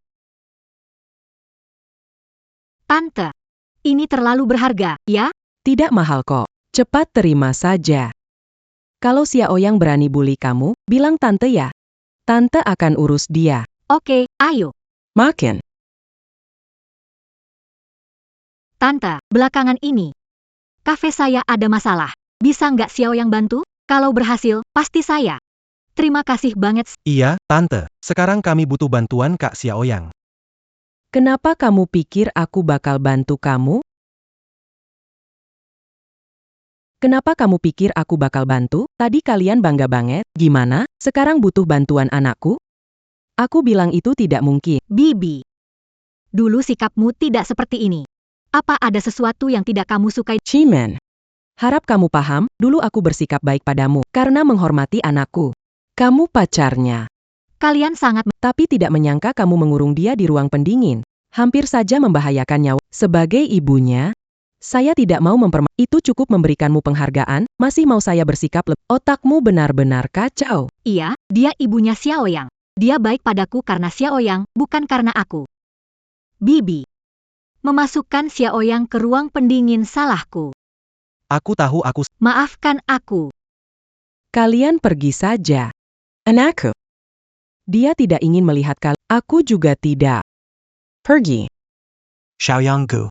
Tante. Ini terlalu berharga, ya? Tidak mahal kok. Cepat terima saja. Kalau Xiaoyang berani bully kamu, bilang tante ya. Tante akan urus dia. Oke, ayo. Makin. Tante, belakangan ini, kafe saya ada masalah. Bisa nggak Xiaoyang bantu? Kalau berhasil, pasti saya. Terima kasih banget. Iya, Tante. Sekarang kami butuh bantuan Kak Xiaoyang. Kenapa kamu pikir aku bakal bantu kamu? Kenapa kamu pikir aku bakal bantu? Tadi kalian bangga banget. Gimana? Sekarang butuh bantuan anakku? Aku bilang itu tidak mungkin. Bibi. Dulu sikapmu tidak seperti ini. Apa ada sesuatu yang tidak kamu sukai? Cimen. Harap kamu paham, dulu aku bersikap baik padamu, karena menghormati anakku. Kamu pacarnya. Kalian sangat... Tapi tidak menyangka kamu mengurung dia di ruang pendingin. Hampir saja membahayakan nyawa. Sebagai ibunya, saya tidak mau Itu cukup memberikanmu penghargaan, masih mau saya bersikap lebih. Otakmu benar-benar kacau. Iya, dia ibunya Xiaoyang. Dia baik padaku karena Xiaoyang, bukan karena aku. Bibi. Memasukkan Xiaoyang ke ruang pendingin salahku. Aku tahu Maafkan aku. Kalian pergi saja. Anakku. Dia tidak ingin melihat kalian. Aku juga tidak. Pergi. Xiaoyang Gu.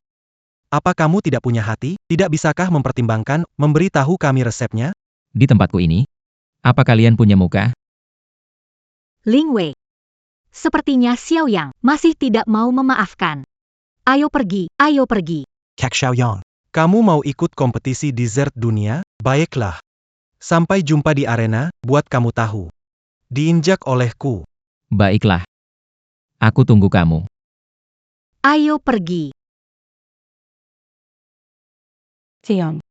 Apa kamu tidak punya hati? Tidak bisakah mempertimbangkan, memberi tahu kami resepnya? Di tempatku ini, apa kalian punya muka? Ling Wei. Sepertinya Xiaoyang masih tidak mau memaafkan. Ayo pergi, ayo pergi. Kak Xiaoyang. Kamu mau ikut kompetisi dessert dunia? Baiklah. Sampai jumpa di arena, buat kamu tahu. Diinjak olehku. Baiklah. Aku tunggu kamu. Ayo pergi. Tiang.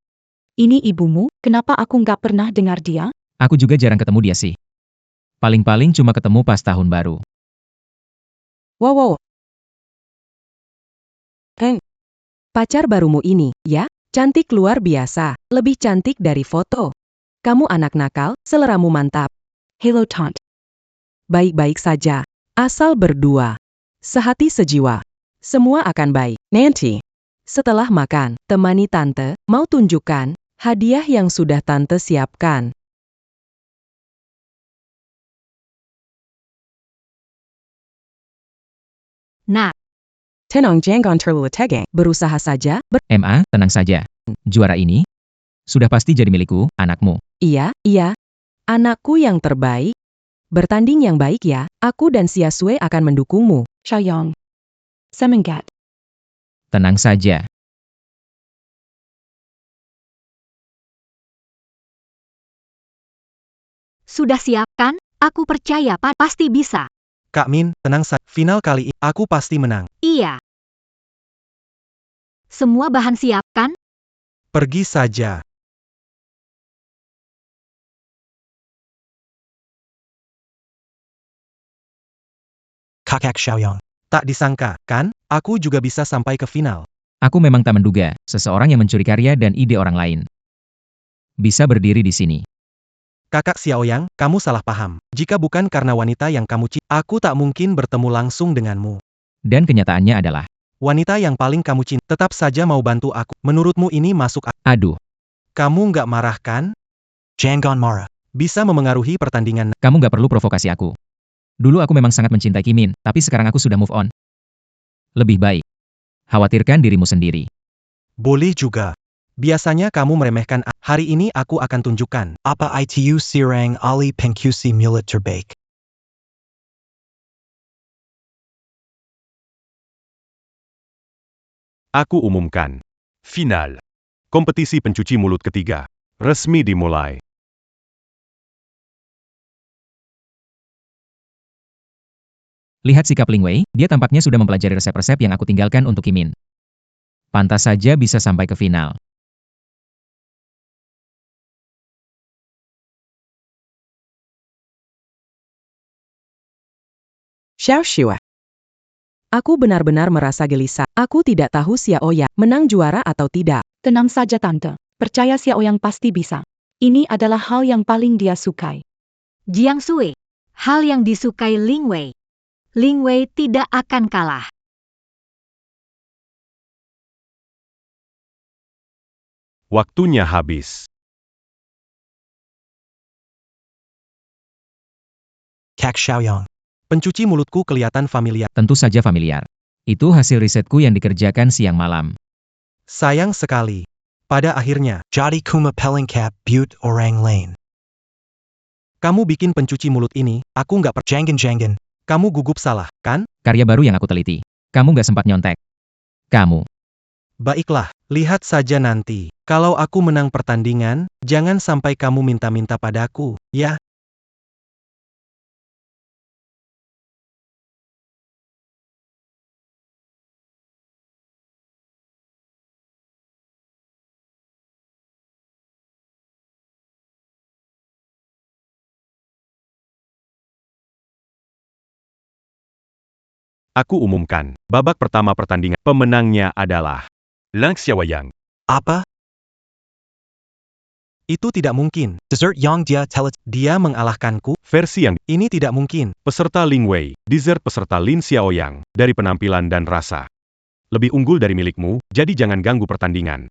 Ini ibumu, kenapa aku nggak pernah dengar dia? Aku juga jarang ketemu dia sih. Paling-paling cuma ketemu pas tahun baru. Wow. Pacar barumu ini, ya? Cantik luar biasa, lebih cantik dari foto. Kamu anak nakal, seleramu mantap. Hello Tante. Baik-baik saja. Asal berdua. Sehati sejiwa. Semua akan baik. Nanti. Setelah makan, temani tante, mau tunjukkan hadiah yang sudah tante siapkan. Nah, Tenang jangan terlalu tegang. Berusaha saja, MA, tenang saja. Juara ini sudah pasti jadi milikku, anakmu. Iya. Anakku yang terbaik. Bertanding yang baik ya, aku dan Xia Sui akan mendukungmu. Xiaoyang. Semangat. Tenang saja. sudah siap kan? Aku percaya pasti bisa. Kak Min, tenang saja. Final kali ini, aku pasti menang. Iya. Semua bahan siap kan? Pergi saja. Kakak Xiaoyang. Tak disangka, kan? Aku juga bisa sampai ke final. Aku memang tak menduga, seseorang yang mencuri karya dan ide orang lain bisa berdiri di sini. Kakak Xiaoyang, kamu salah paham. Jika bukan karena wanita yang kamu cintai, aku tak mungkin bertemu langsung denganmu. Dan kenyataannya adalah, Wanita yang paling kamu cintai tetap saja mau bantu aku. Menurutmu ini masuk akal? aduh, Kamu nggak marah kan? Jangan marah. Bisa memengaruhi pertandingan. kamu nggak perlu provokasi aku. Dulu aku memang sangat mencintai Kimin, tapi sekarang aku sudah move on. Lebih baik, khawatirkan dirimu sendiri. Boleh juga. Biasanya kamu meremehkan. Hari ini aku akan tunjukkan. Apa itu sirang ali pengkusi mulut terbaik. Aku umumkan. Final. Kompetisi pencuci mulut ketiga. Resmi dimulai. Lihat sikap Ling Wei, dia tampaknya sudah mempelajari resep-resep yang aku tinggalkan untuk Kimin. Pantas saja bisa sampai ke final. Xiao Xue. Aku benar-benar merasa gelisah. Aku tidak tahu Xiaoyang menang juara atau tidak. Tenang saja Tante, percaya Xiaoyang pasti bisa. Ini adalah hal yang paling dia sukai. Jiang Sui, hal yang disukai Ling Wei. Ling Wei tidak akan kalah. Waktunya habis. Kak Xiaoyang. Pencuci mulutku kelihatan familiar. Tentu saja familiar. Itu hasil risetku yang dikerjakan siang malam. Sayang sekali. Pada akhirnya, Jadi kuma pelengkap but orang lain. kamu bikin pencuci mulut ini, aku nggak Jangan. Kamu gugup salah, kan? Karya baru yang aku teliti. Kamu nggak sempat nyontek. Kamu. Baiklah, lihat saja nanti. Kalau aku menang pertandingan, jangan sampai kamu minta-minta padaku, ya? Aku umumkan. Babak pertama pertandingan. Pemenangnya adalah Lang Xiaoyang. Apa? Itu tidak mungkin. Dessert yang dia telat. Dia mengalahkanku. Versi yang Ini tidak mungkin. peserta Ling Wei, dessert peserta Lin Xiaoyang, dari penampilan dan rasa. Lebih unggul dari milikmu, jadi jangan ganggu pertandingan.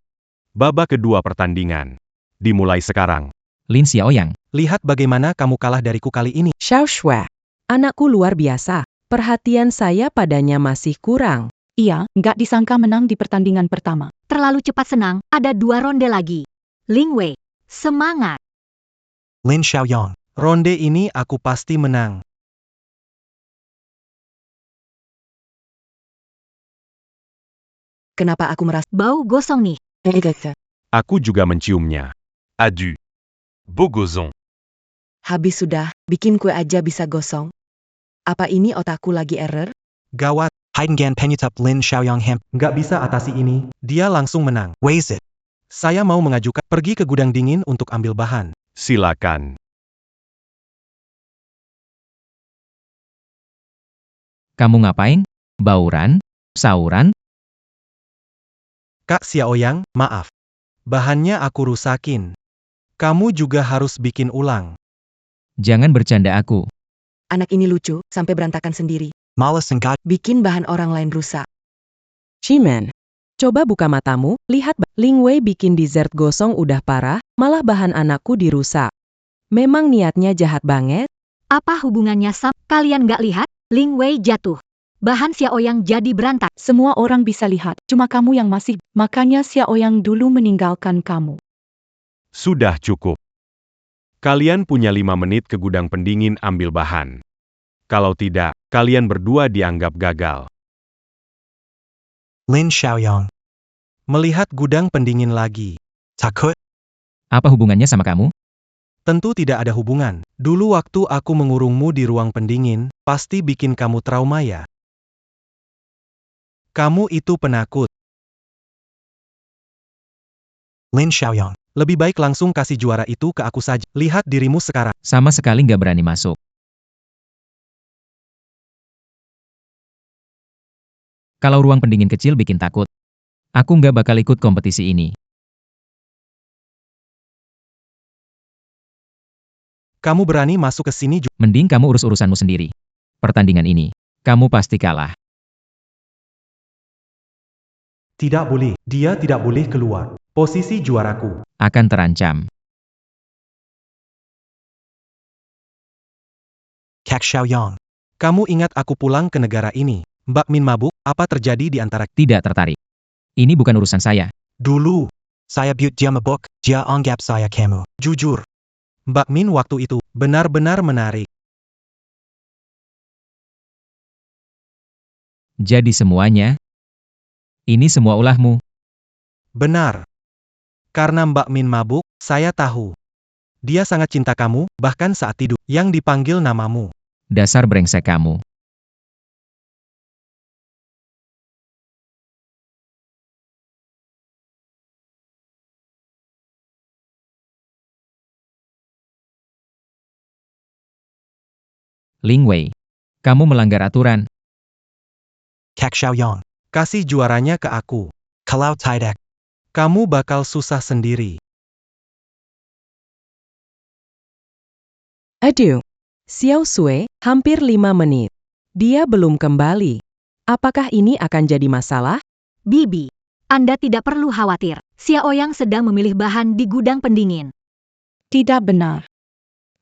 Babak kedua pertandingan. Dimulai sekarang. Lin Xiaoyang. Lihat bagaimana kamu kalah dariku kali ini. Xiao Xue. Anakku luar biasa. Perhatian saya padanya masih kurang. Iya, nggak disangka menang di pertandingan pertama. Terlalu cepat senang, ada 2 ronde lagi. Ling Wei, semangat. Lin Xiaoyang. Ronde ini aku pasti menang. Kenapa aku merasa Bau gosong nih. Aku juga menciumnya. Adu. Bogozon. habis sudah, bikin kue aja bisa gosong? Apa ini otakku lagi error? Gawat, Heidengan penyutup Lin Xiaoyang Hemp. nggak bisa atasi ini. Dia langsung menang. Waze it. Saya mau mengajukan pergi ke gudang dingin untuk ambil bahan. Silakan. Kamu ngapain? Bauran? Sauran? Kak Xiaoyang, maaf. Bahannya aku rusakin. Kamu juga harus bikin ulang. Jangan bercanda aku. Anak ini lucu, sampai berantakan sendiri. Malas engkau. Bikin bahan orang lain rusak. Cimen. Coba buka matamu, lihat Ling Wei bikin dessert gosong udah parah, malah bahan anakku dirusak. Memang niatnya jahat banget. Apa hubungannya Sam? Kalian nggak lihat? Ling Wei jatuh. Bahan Xiaoyang jadi berantak. Semua orang bisa lihat, cuma kamu yang masih. Makanya Xiaoyang dulu meninggalkan kamu. Sudah cukup. Kalian punya 5 menit ke gudang pendingin ambil bahan. Kalau tidak, kalian berdua dianggap gagal. Lin Xiaoyang. Melihat gudang pendingin lagi. Takut. Apa hubungannya sama kamu? Tentu tidak ada hubungan. Dulu waktu aku mengurungmu di ruang pendingin, pasti bikin kamu trauma ya. Kamu itu penakut. Lin Xiaoyang. Lebih baik langsung kasih juara itu ke aku saja. Lihat dirimu sekarang. Sama sekali nggak berani masuk. Kalau ruang pendingin kecil bikin takut, aku nggak bakal ikut kompetisi ini. Kamu berani masuk ke sini juga? Mending kamu urus urusanmu sendiri. Pertandingan ini, kamu pasti kalah. Tidak boleh. Dia tidak boleh keluar. Posisi juaraku Akan terancam. Kak Xiaoyang. Kamu ingat aku pulang ke negara ini? Mbak Min mabuk, apa terjadi di antara... Tidak tertarik. Ini bukan urusan saya. Dulu, Saya buat dia mabuk, dia anggap saya kamu. jujur. Mbak Min waktu itu, benar-benar menarik. Jadi semuanya, ini semua ulahmu. Benar. Karena Mbak Min mabuk, saya tahu. Dia sangat cinta kamu, bahkan saat tidur, yang dipanggil namamu. Dasar brengsek kamu. Ling Wei, kamu melanggar aturan. Kak Xiaoyang. Kasih juaranya ke aku. Kalau tidak, Kamu bakal susah sendiri. Aduh. Xiao Sui, hampir 5 menit. Dia belum kembali. Apakah ini akan jadi masalah? Bibi, Anda tidak perlu khawatir. Xiaoyang sedang memilih bahan di gudang pendingin. Tidak benar.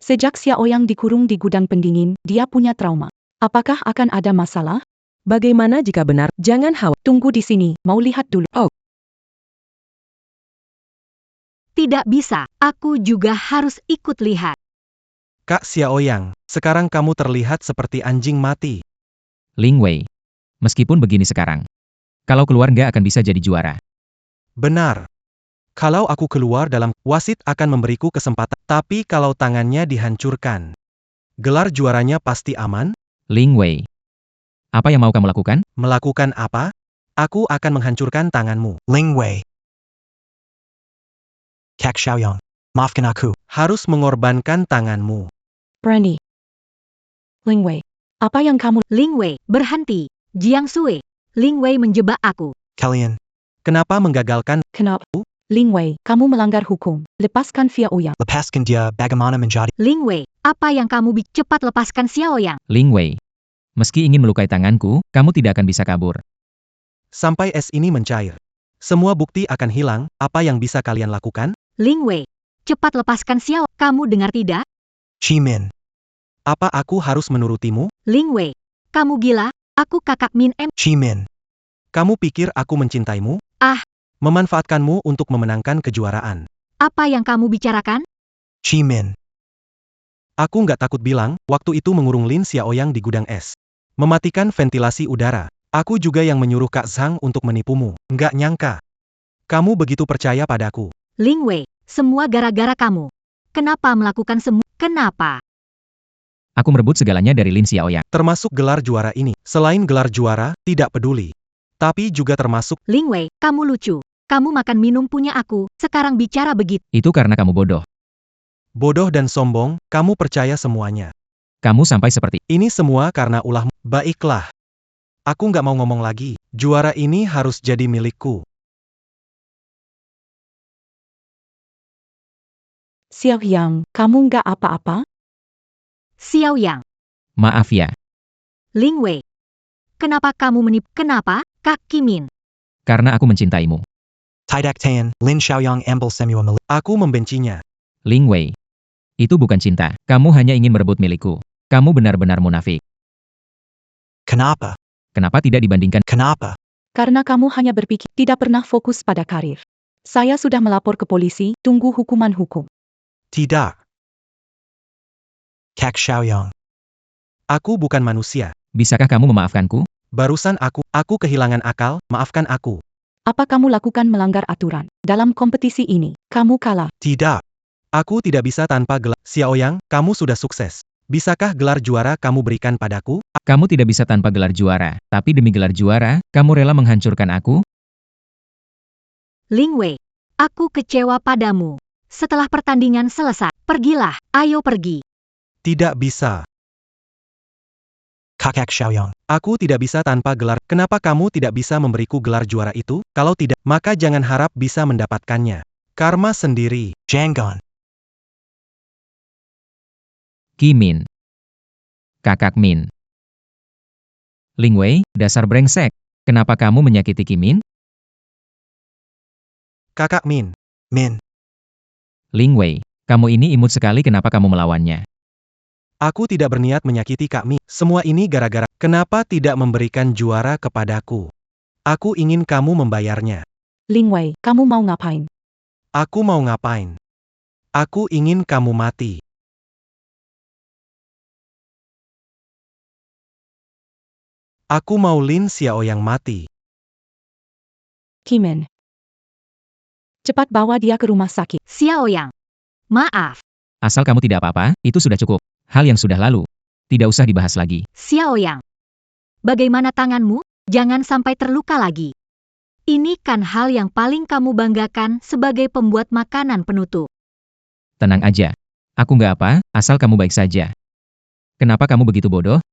Sejak Xiaoyang dikurung di gudang pendingin, dia punya trauma. Apakah akan ada masalah? Bagaimana jika benar? Jangan khawatir. Tunggu di sini, mau lihat dulu. Oh, Tidak bisa, aku juga harus ikut lihat. Kak Xiaoyang, sekarang kamu terlihat seperti anjing mati. Ling Wei, meskipun begini sekarang, kalau keluar nggak akan bisa jadi juara. Benar. Kalau aku keluar dalam, wasit akan memberiku kesempatan. Tapi kalau tangannya dihancurkan, gelar juaranya pasti aman? Ling Wei, apa yang mau kamu lakukan? Melakukan apa? Aku akan menghancurkan tanganmu. Ling Wei. Kak Xiaoyang. Maafkan aku. Harus mengorbankan tanganmu. Berani. Ling Wei, apa yang kamu... Ling Wei, berhenti. Jiang Sui, Ling Wei menjebak aku. Kalian. Kenapa menggagalkan? Kenapa? Ling Wei, kamu melanggar hukum. Lepaskan Xiaoyang. Lepaskan dia bagaimana menjadi. Ling Wei, apa yang kamu cepat lepaskan Xiaoyang. Ling Wei, meski ingin melukai tanganku, kamu tidak akan bisa kabur. Sampai es ini mencair. Semua bukti akan hilang, apa yang bisa kalian lakukan? Ling Wei, cepat lepaskan Xiao. Kamu dengar tidak? Chimin. Apa aku harus menurutimu? Ling Wei, kamu gila? Aku kakak Min M. Chimin. Kamu pikir aku mencintaimu? Ah. Memanfaatkanmu untuk memenangkan kejuaraan. Apa yang kamu bicarakan? Chimin. Aku nggak takut bilang, waktu itu mengurung Lin Xiaoyang di gudang es. Mematikan ventilasi udara. Aku juga yang menyuruh Kak Zhang untuk menipumu. Nggak nyangka. Kamu begitu percaya padaku. Ling Wei, semua gara-gara kamu. Kenapa melakukan semua? Kenapa? Aku merebut segalanya dari Lin Xiaoyang. Termasuk gelar juara ini. Selain gelar juara, tidak peduli. Tapi juga termasuk... Ling Wei, kamu lucu. Kamu makan minum punya aku, sekarang bicara begitu. Itu karena kamu bodoh. Bodoh dan sombong, kamu percaya semuanya. Kamu sampai seperti... Ini semua karena ulahmu. Baiklah. Aku nggak mau ngomong lagi. Juara ini harus jadi milikku. Xiaoyang, kamu nggak apa-apa? Xiaoyang, Maaf ya, Ling Wei. Kenapa kamu menipu? Kenapa, Kak Kimin? karena aku mencintaimu. Tidak Tayan. Lin Xiaoyang ambil semua milik. Aku membencinya. Ling Wei, itu bukan cinta. Kamu hanya ingin merebut milikku. Kamu benar-benar munafik. Kenapa? Kenapa tidak dibandingkan? Kenapa? Karena kamu hanya berpikir, tidak pernah fokus pada karir. Saya sudah melapor ke polisi, tunggu hukuman hukum. Tidak. Kak Xiaoyang. Aku bukan manusia. Bisakah kamu memaafkanku? Barusan aku kehilangan akal, maafkan aku. Apa kamu lakukan melanggar aturan? Dalam kompetisi ini, kamu kalah. Tidak. Aku tidak bisa tanpa gelar. Xiaoyang, kamu sudah sukses. Bisakah gelar juara kamu berikan padaku? Kamu tidak bisa tanpa gelar juara. Tapi demi gelar juara, kamu rela menghancurkan aku? Ling Wei, aku kecewa padamu. Setelah pertandingan selesai, pergilah, ayo pergi. Tidak bisa. Kak Xiaoyang. Aku tidak bisa tanpa gelar. Kenapa kamu tidak bisa memberiku gelar juara itu? Kalau tidak, maka jangan harap bisa mendapatkannya. Karma sendiri. Jangan. Min. Kakak Min. Ling Wei, dasar brengsek. Kenapa kamu menyakiti Min? Kakak Min. Min. Ling Wei, kamu ini imut sekali, kenapa kamu melawannya? Aku tidak berniat menyakiti Kak Min. Semua ini gara-gara, kenapa tidak memberikan juara kepadaku? Aku ingin kamu membayarnya. Ling Wei, kamu mau ngapain? Aku mau ngapain? Aku ingin kamu mati. Aku mau Lin Xiaoyang mati. Min. Cepat bawa dia ke rumah sakit. Xiaoyang. Maaf, Asal kamu tidak apa-apa, itu sudah cukup. Hal yang sudah lalu. Tidak usah dibahas lagi. Xiaoyang. Bagaimana tanganmu? Jangan sampai terluka lagi. Ini kan hal yang paling kamu banggakan sebagai pembuat makanan penutup. Tenang aja. Aku nggak apa, asal kamu baik saja. Kenapa kamu begitu bodoh?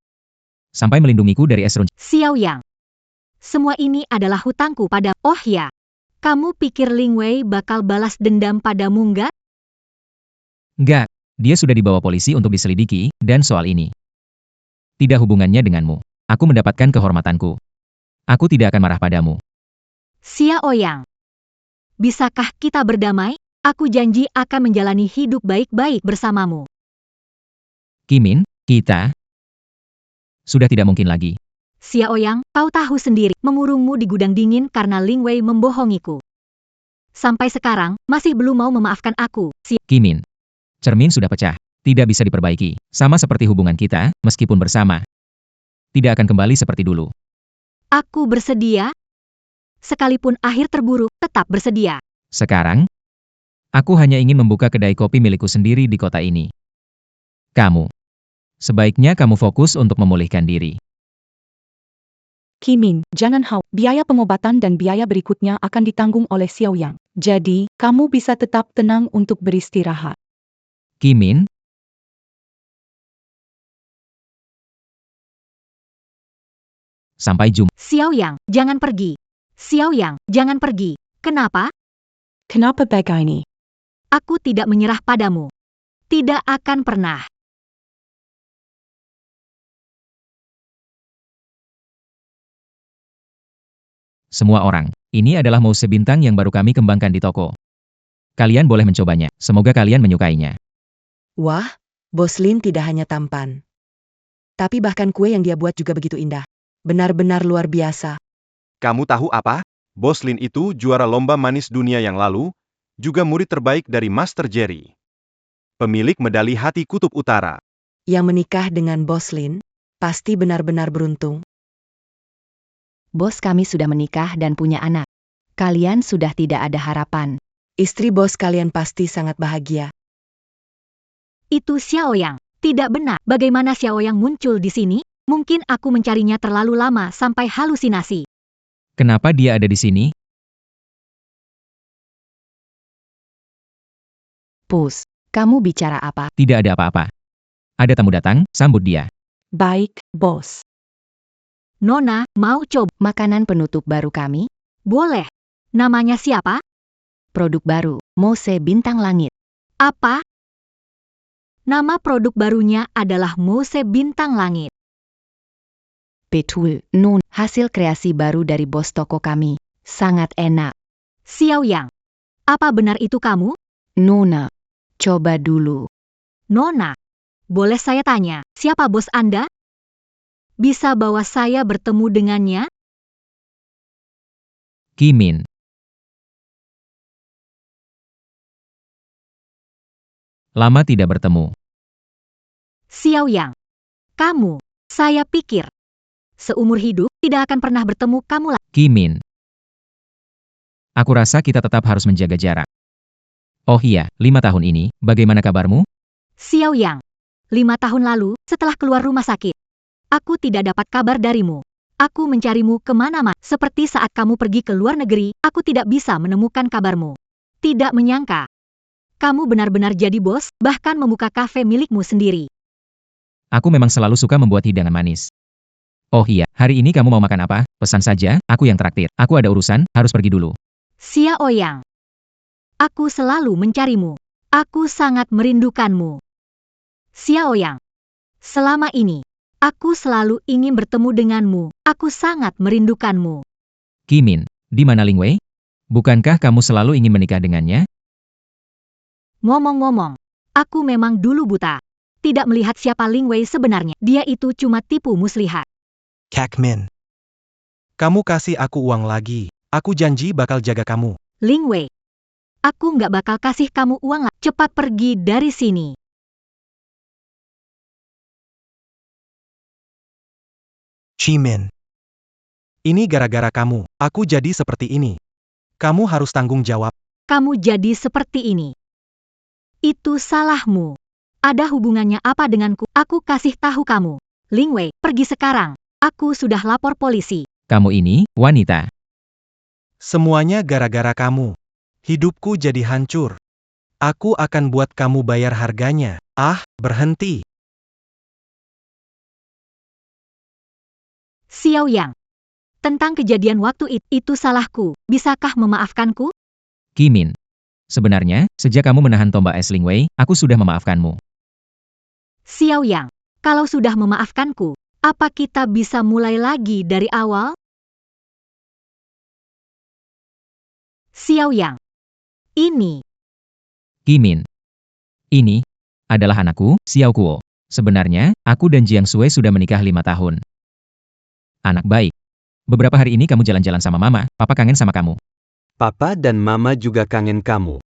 Sampai melindungiku dari es runci. Xiaoyang. Semua ini adalah hutangku pada... Oh ya, kamu pikir Ling Wei bakal balas dendam padamu nggak? Nggak, dia sudah dibawa polisi untuk diselidiki, dan soal ini tidak hubungannya denganmu. Aku mendapatkan kehormatanku. Aku tidak akan marah padamu. Xiaoyang. Bisakah kita berdamai? Aku janji akan menjalani hidup baik-baik bersamamu. Min, kita sudah tidak mungkin lagi. Xiaoyang, kau tahu sendiri, mengurungmu di gudang dingin karena Ling Wei membohongiku. Sampai sekarang, masih belum mau memaafkan aku. Min, cermin sudah pecah. Tidak bisa diperbaiki. Sama seperti hubungan kita, meskipun bersama. Tidak akan kembali seperti dulu. Aku bersedia. Sekalipun akhir terburuk, tetap bersedia. Sekarang, aku hanya ingin membuka kedai kopi milikku sendiri di kota ini. Sebaiknya kamu fokus untuk memulihkan diri. Min, jangan khawatir. Biaya pengobatan dan biaya berikutnya akan ditanggung oleh Xiaoyang. Jadi, kamu bisa tetap tenang untuk beristirahat. Min, sampai jumpa. Xiaoyang, jangan pergi. Xiaoyang, jangan pergi. Kenapa? Kenapa begini? Aku tidak menyerah padamu. Tidak akan pernah. Semua orang, ini adalah mouse bintang yang baru kami kembangkan di toko. Kalian boleh mencobanya. Semoga kalian menyukainya. Wah, Bos Lin tidak hanya tampan. Tapi bahkan kue yang dia buat juga begitu indah. Benar-benar luar biasa. Kamu tahu apa? Bos Lin itu juara lomba manis dunia yang lalu, juga murid terbaik dari Master Jerry. Pemilik medali hati Kutub Utara. Yang menikah dengan Bos Lin, pasti benar-benar beruntung. Bos kami sudah menikah dan punya anak. Kalian sudah tidak ada harapan. Istri bos kalian pasti sangat bahagia. Itu Xiaoyang. Tidak benar. Bagaimana Xiaoyang muncul di sini? Mungkin aku mencarinya terlalu lama sampai halusinasi. Kenapa dia ada di sini? Pus, kamu bicara apa? Tidak ada apa-apa. Ada tamu datang, sambut dia. Baik, bos. Nona, mau coba? Makanan penutup baru kami? Boleh. Namanya siapa? Produk baru, Mouse Bintang Langit. Apa? Nama produk barunya adalah Mouse Bintang Langit. Betul, Nun. Hasil kreasi baru dari bos toko kami. Sangat enak. Xiaoyang. Apa benar itu kamu? Nona, coba dulu. Nona. Boleh saya tanya, siapa bos Anda? Bisa bawa saya bertemu dengannya? Min. Lama tidak bertemu. Xiaoyang. Kamu, saya pikir. Seumur hidup, tidak akan pernah bertemu kamu lagi. Min. Aku rasa kita tetap harus menjaga jarak. Oh iya, 5 tahun ini, bagaimana kabarmu? Xiaoyang. 5 tahun lalu, setelah keluar rumah sakit. Aku tidak dapat kabar darimu. Aku mencarimu kemana-mana. Seperti saat kamu pergi ke luar negeri, aku tidak bisa menemukan kabarmu. Tidak menyangka. Kamu benar-benar jadi bos, bahkan membuka kafe milikmu sendiri. Aku memang selalu suka membuat hidangan manis. Oh iya, hari ini kamu mau makan apa? Pesan saja, aku yang traktir. Aku ada urusan, harus pergi dulu. Xiaoyang. Aku selalu mencarimu. Aku sangat merindukanmu. Xiaoyang. Selama ini, aku selalu ingin bertemu denganmu. Aku sangat merindukanmu. Kimin, di mana Ling Wei? Bukankah kamu selalu ingin menikah dengannya? Ngomong-ngomong, aku memang dulu buta. Tidak melihat siapa Ling Wei sebenarnya. Dia itu cuma tipu muslihat. Kak Min. Kamu kasih aku uang lagi. Aku janji bakal jaga kamu. Ling Wei, aku nggak bakal kasih kamu uang lah. Cepat pergi dari sini. Min. Ini gara-gara kamu. Aku jadi seperti ini. Kamu harus tanggung jawab. Kamu jadi seperti ini. Itu salahmu. Ada hubungannya apa denganku? Aku kasih tahu kamu. Ling Wei, pergi sekarang. Aku sudah lapor polisi. Kamu ini, wanita. Semuanya gara-gara kamu. Hidupku jadi hancur. Aku akan buat kamu bayar harganya. Ah, berhenti. Xiaoyang. Tentang kejadian waktu itu salahku. Bisakah memaafkanku? Kimin. Sebenarnya, sejak kamu menahan tombak es Ling Wei, aku sudah memaafkanmu. Xiaoyang, kalau sudah memaafkanku, apa kita bisa mulai lagi dari awal? Xiaoyang. Ini. Kimin. Ini adalah anakku, Xiao Kuo. Sebenarnya, aku dan Jiang Sui sudah menikah 5 tahun. Anak baik. Beberapa hari ini kamu jalan-jalan sama mama, papa kangen sama kamu. Papa dan mama juga kangen kamu.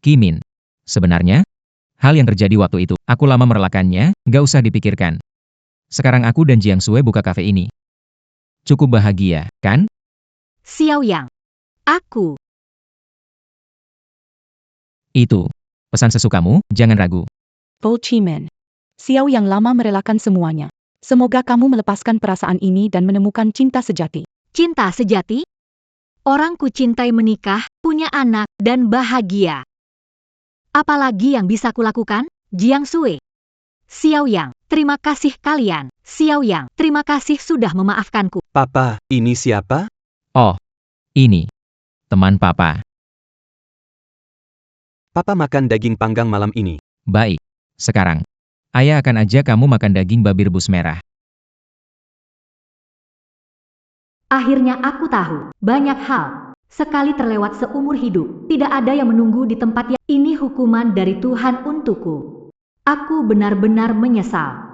Kimin. Sebenarnya, hal yang terjadi waktu itu, aku lama merelakannya, gak usah dipikirkan. Sekarang aku dan Jiang Sui buka kafe ini. Cukup bahagia, kan? Xiaoyang. Aku. Itu. Pesan sesukamu, jangan ragu. Po Chimen. Xiao yang lama merelakan semuanya. Semoga kamu melepaskan perasaan ini dan menemukan cinta sejati. Cinta sejati? Orang ku cintai menikah, punya anak, dan bahagia. Apalagi yang bisa kulakukan? Jiang Sui. Xiaoyang, terima kasih kalian. Xiaoyang, terima kasih sudah memaafkanku. Papa, ini siapa? Oh, ini. Teman papa. Papa makan daging panggang malam ini. Baik. Sekarang, ayah akan ajak kamu makan daging babi rebus merah. Akhirnya aku tahu, banyak hal. Sekali terlewat seumur hidup, tidak ada yang menunggu di tempat yang ini hukuman dari Tuhan untukku. Aku benar-benar menyesal.